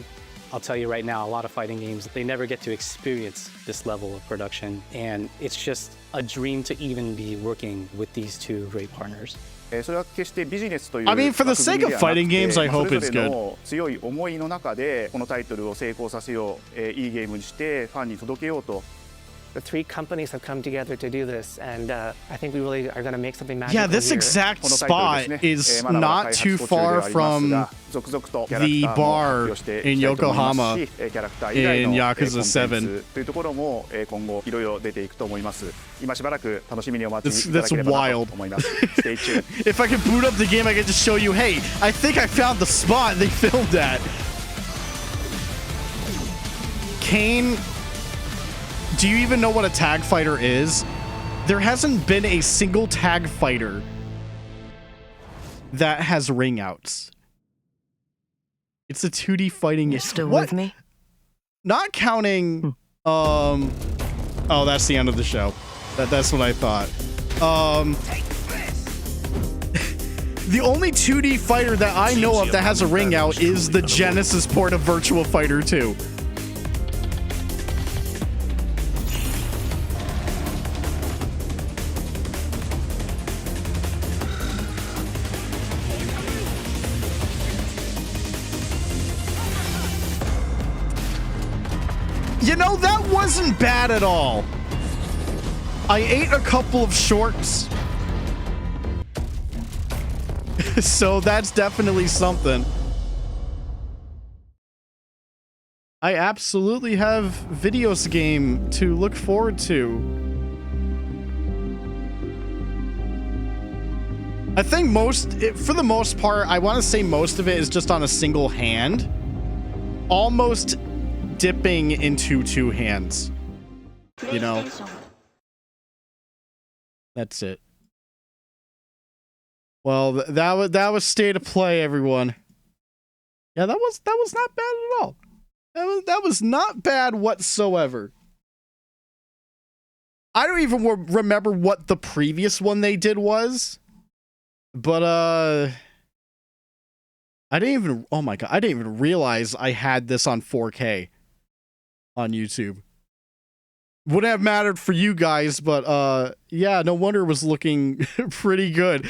I'll tell you right now, a lot of fighting games, they never get to experience this level of production, and it's just a dream to even be working with these 2 great partners. それは決してビジネスという I mean, for the sake of fighting games, I hope それ it's ぞれ good. の強い思いの中でこのタイトルを成功させよう、いいゲームにしてファンに届けようと。 The 3 companies have come together to do this, and I think we really are going to make something magical. Yeah, this here. exact spot is not too far from the bar in Yokohama in Yakuza 7. というところも今後いろいろ出ていくと思います。今しばらく楽しみにお待ちいただ That's ければな wild. と思います。Stay tuned. If I could boot up the game, I could just show you, hey, I think I found the spot they filmed at. Kane, do you even know what a tag fighter is? There hasn't been a single tag fighter that has ring outs. It's a 2D fighting game. You're still with me? Not counting oh, that's the end of the show. That's what I thought. The only 2D fighter that I know of that has a ring out is the Genesis port of Virtua Fighter 2. You know, that wasn't bad at all. I ate a couple of shorts. So that's definitely something. I absolutely have videos game to look forward to. I think for the most part, I want to say most of it is just on a single hand. Almost dipping into 2 hands. You know? That's it. Well, that was State of Play, everyone. Yeah, that was not bad at all. That was not bad whatsoever. I don't even remember what the previous one they did was, but I didn't even, oh my god, I didn't even realize I had this on 4K on YouTube. Wouldn't have mattered for you guys, but yeah, no wonder it was looking pretty good.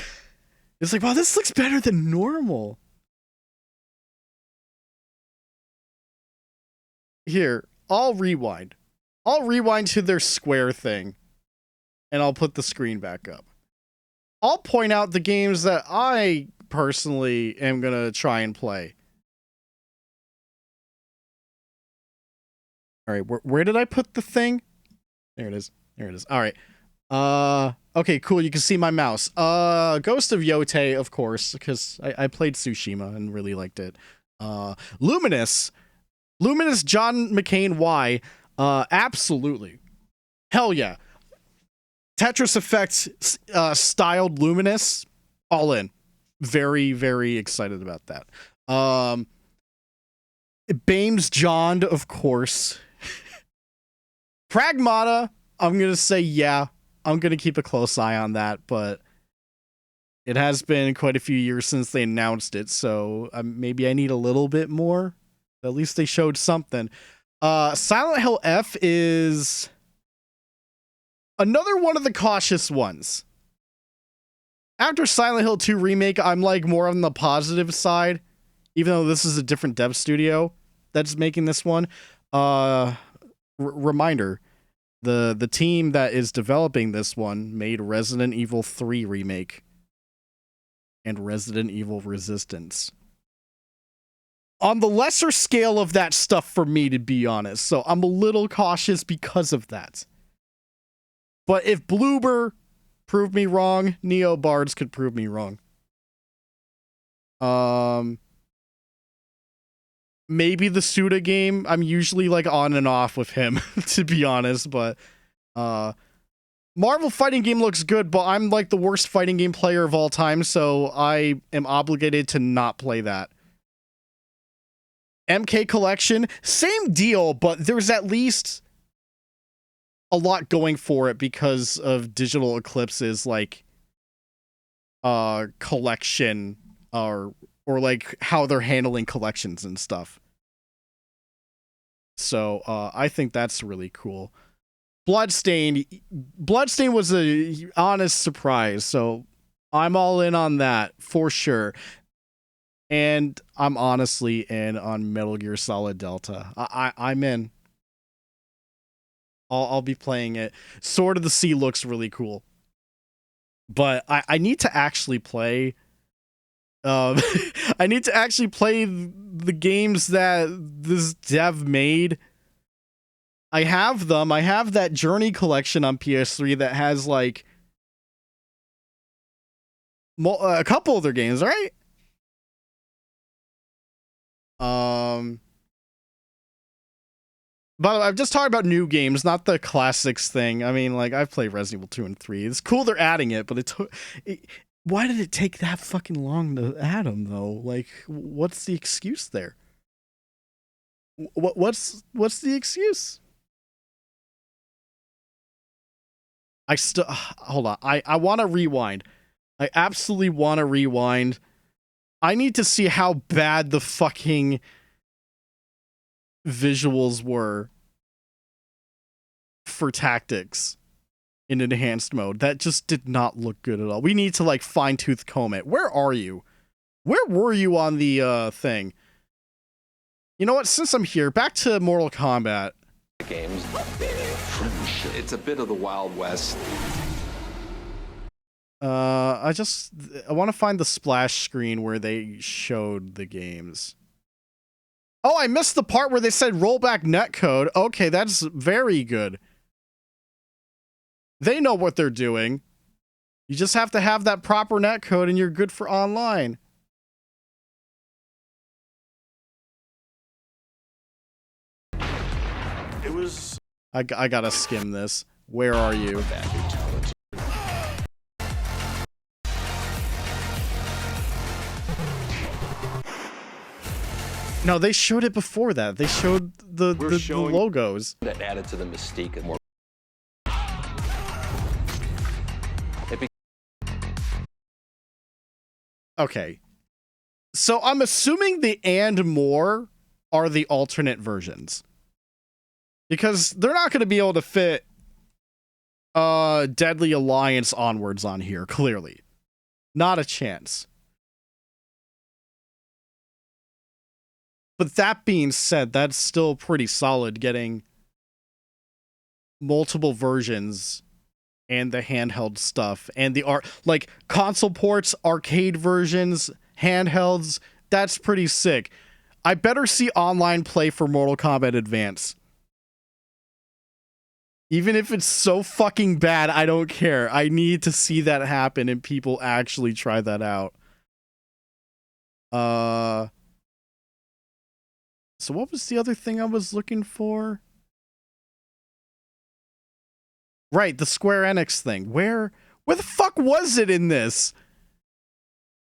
It's like, wow, this looks better than normal. Here, I'll rewind. I'll rewind to their square thing, and I'll put the screen back up. I'll point out the games that I personally am going to try and play. All right, where did I put the thing? There it is. There it is. All right. Okay, cool. You can see my mouse. Ghost of Yotei, of course, because I played Tsushima and really liked it. Luminous John McCain Y. Absolutely. Hell yeah. Tetris Effect styled Luminous. All in. Very, very excited about that. Bames John, of course. Pragmata, I'm going to say yeah. I'm going to keep a close eye on that, but it has been quite a few years since they announced it, so maybe I need a little bit more. At least they showed something. Silent Hill F is another one of the cautious ones. After Silent Hill 2 Remake, I'm like more on the positive side, even though this is a different dev studio that's making this one. Reminder, the team that is developing this one made Resident Evil 3 Remake and Resident Evil Resistance. On the lesser scale of that stuff for me, to be honest. So I'm a little cautious because of that. But if Bloober proved me wrong, Neo Bards could prove me wrong. Maybe the Suda game. I'm usually like on and off with him, to be honest, but Marvel fighting game looks good, but I'm like the worst fighting game player of all time, so I am obligated to not play that. MK Collection, same deal, but there's at least a lot going for it because of Digital Eclipse's like collection or like how they're handling collections and stuff. So I think that's really cool. Bloodstain was a honest surprise, so I'm all in on that for sure. And I'm honestly in on Metal Gear Solid Delta. I'm in. I'll be playing it. Sword of the Sea looks really cool. But I need to actually play I need to actually play the games that this dev made. I have them. I have that Journey collection on PS3 that has like a couple of their games, right? By the way, I'm just talking about new games, not the classics thing. I mean, like, I've played Resident Evil 2 and 3. It's cool they're adding it, but why did it take that fucking long to add them, though? Like, what's the excuse there? What's the excuse? I still... Hold on. I want to rewind. I absolutely want to rewind. I need to see how bad the fucking visuals were for Tactics in enhanced mode. That just did not look good at all. We need to like fine-tooth comb it. Where are you? Where were you on the thing? You know what? Since I'm here, back to Mortal Kombat. Games. It's a bit of the Wild West. I want to find the splash screen where they showed the games. Oh, I missed the part where they said rollback netcode. Okay, that's very good. They know what they're doing. You just have to have that proper netcode and you're good for online. It was... I gotta skim this. Where are you? No, they showed it before that. They showed the logos. That added to the mystique of more. Okay. So I'm assuming the and more are the alternate versions. Because they're not going to be able to fit Deadly Alliance onwards on here, clearly. Not a chance. But that being said, that's still pretty solid getting multiple versions and the handheld stuff and the like console ports, arcade versions, handhelds. That's pretty sick. I better see online play for Mortal Kombat Advance. Even if it's so fucking bad, I don't care. I need to see that happen and people actually try that out. So what was the other thing I was looking for? Right, the Square Enix thing. Where the fuck was it in this?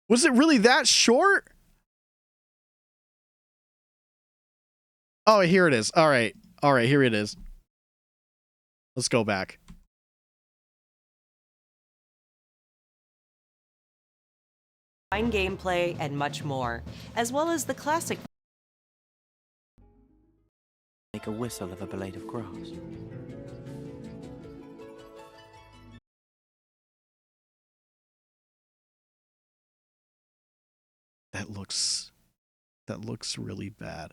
Was it really that short? Oh, here it is. All right, here it is. Let's go back. Fine gameplay and much more, as well as the classic. Make a whistle of a blade of grass. That looks really bad.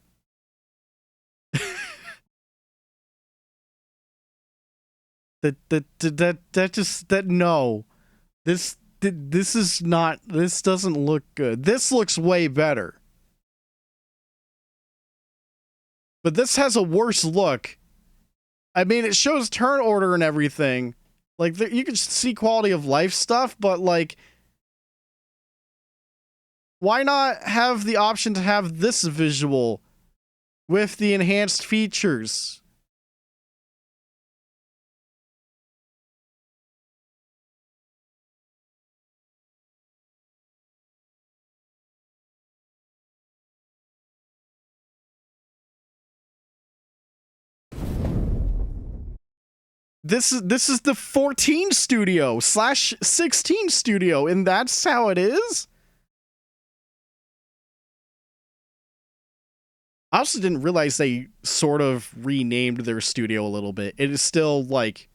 No. This doesn't look good. This looks way better. But this has a worse look. I mean, it shows turn order and everything. Like, you can see quality of life stuff, but like, why not have the option to have this visual with the enhanced features? This is the 14 studio / 16 studio, and that's how it is. I also didn't realize they sort of renamed their studio a little bit. It is still like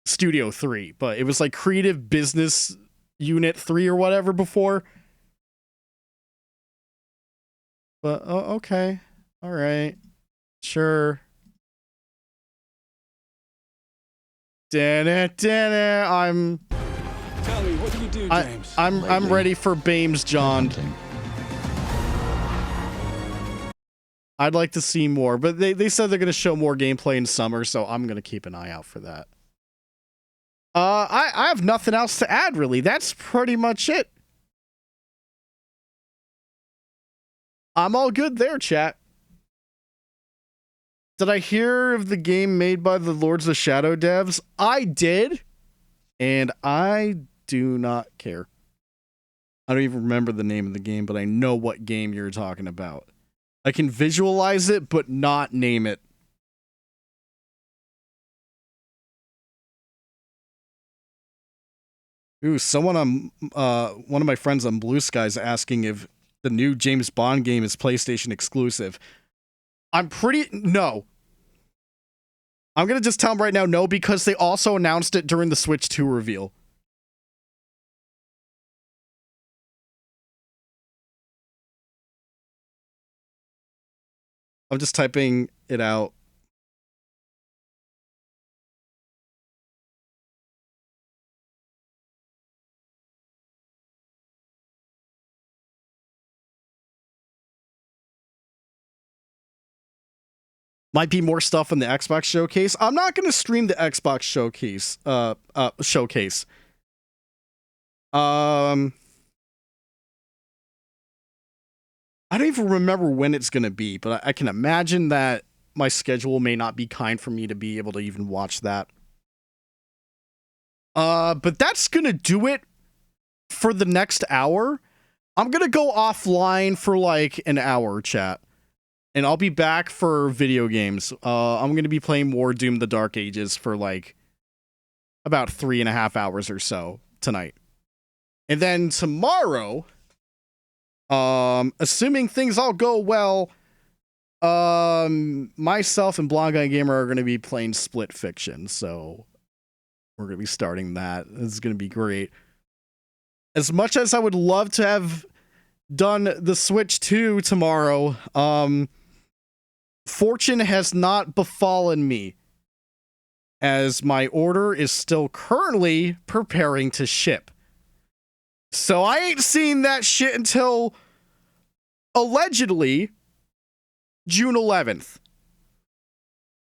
Studio 3, but it was like Creative Business Unit 3 or whatever before. But okay. All right. Sure. I'm Tell me, what do you do, James? I'm ready for Bames, John. I'd like to see more, but they said they're going to show more gameplay in summer, so I'm going to keep an eye out for that. I have nothing else to add, really. That's pretty much it. I'm all good there, chat. Did I hear of the game made by the Lords of Shadow devs? I did, and I do not care. I don't even remember the name of the game, but I know what game you're talking about. I can visualize it, but not name it. Ooh, someone on one of my friends on Blue Sky is asking if the new James Bond game is PlayStation exclusive. No. I'm gonna just tell them right now, no, because they also announced it during the Switch 2 reveal. I'm just typing it out. Might be more stuff in the Xbox showcase. I'm not going to stream the Xbox showcase. Showcase. I don't even remember when it's going to be, but I can imagine that my schedule may not be kind for me to be able to even watch that. But that's going to do it for the next hour. I'm going to go offline for like an hour, chat. And I'll be back for video games. I'm going to be playing more Doom the Dark Ages for like about 3.5 hours or so tonight. And then tomorrow, assuming things all go well, myself and Blonde Guy Gamer are going to be playing Split Fiction. So we're going to be starting that. This is going to be great. As much as I would love to have done the Switch 2 tomorrow, fortune has not befallen me, as my order is still currently preparing to ship. So I ain't seen that shit until allegedly June 11th.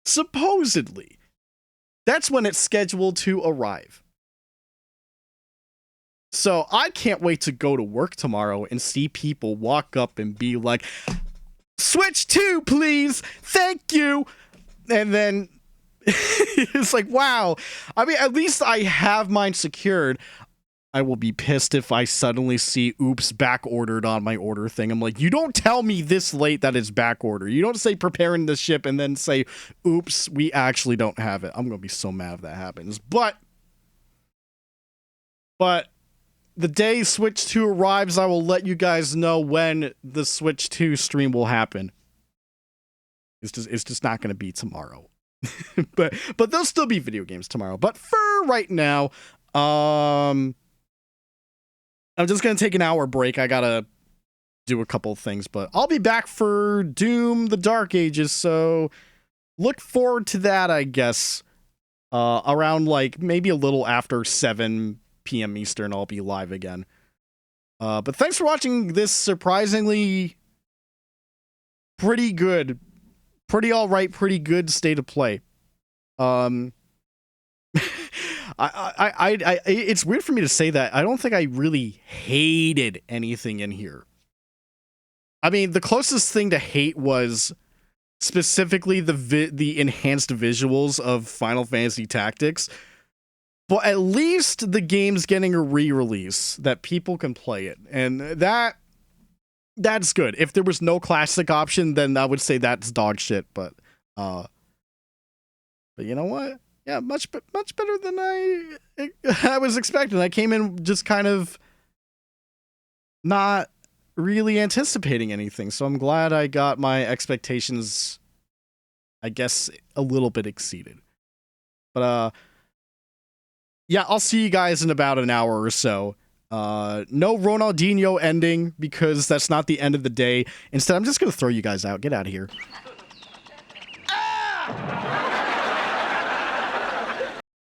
Supposedly. That's when it's scheduled to arrive. So I can't wait to go to work tomorrow and see people walk up and be like, Switch 2, please. Thank you. And then it's like, wow. I mean, at least I have mine secured. I will be pissed if I suddenly see oops back ordered on my order thing. I'm like, you don't tell me this late that it's back order. You don't say preparing the ship and then say, oops, we actually don't have it. I'm going to be so mad if that happens. But the day Switch 2 arrives, I will let you guys know when the Switch 2 stream will happen. It's just not going to be tomorrow. but there'll still be video games tomorrow. But for right now, I'm just going to take an hour break. I got to do a couple of things, but I'll be back for Doom the Dark Ages, so look forward to that, I guess. Around like maybe a little after 7 p.m. Eastern, I'll be live again. But thanks for watching this surprisingly pretty good, pretty alright, pretty good state of play. It's weird for me to say that. I don't think I really hated anything in here. I mean, the closest thing to hate was specifically the enhanced visuals of Final Fantasy Tactics. But at least the game's getting a re-release that people can play it. And that's good. If there was no classic option, then I would say that's dog shit. But you know what? yeah, much better than I was expecting. I came in just kind of not really anticipating anything, so I'm glad I got my expectations, I guess, a little bit exceeded. But yeah, I'll see you guys in about an hour or so. No Ronaldinho ending, because that's not the end of the day. Instead, I'm just gonna throw you guys out. Get out of here.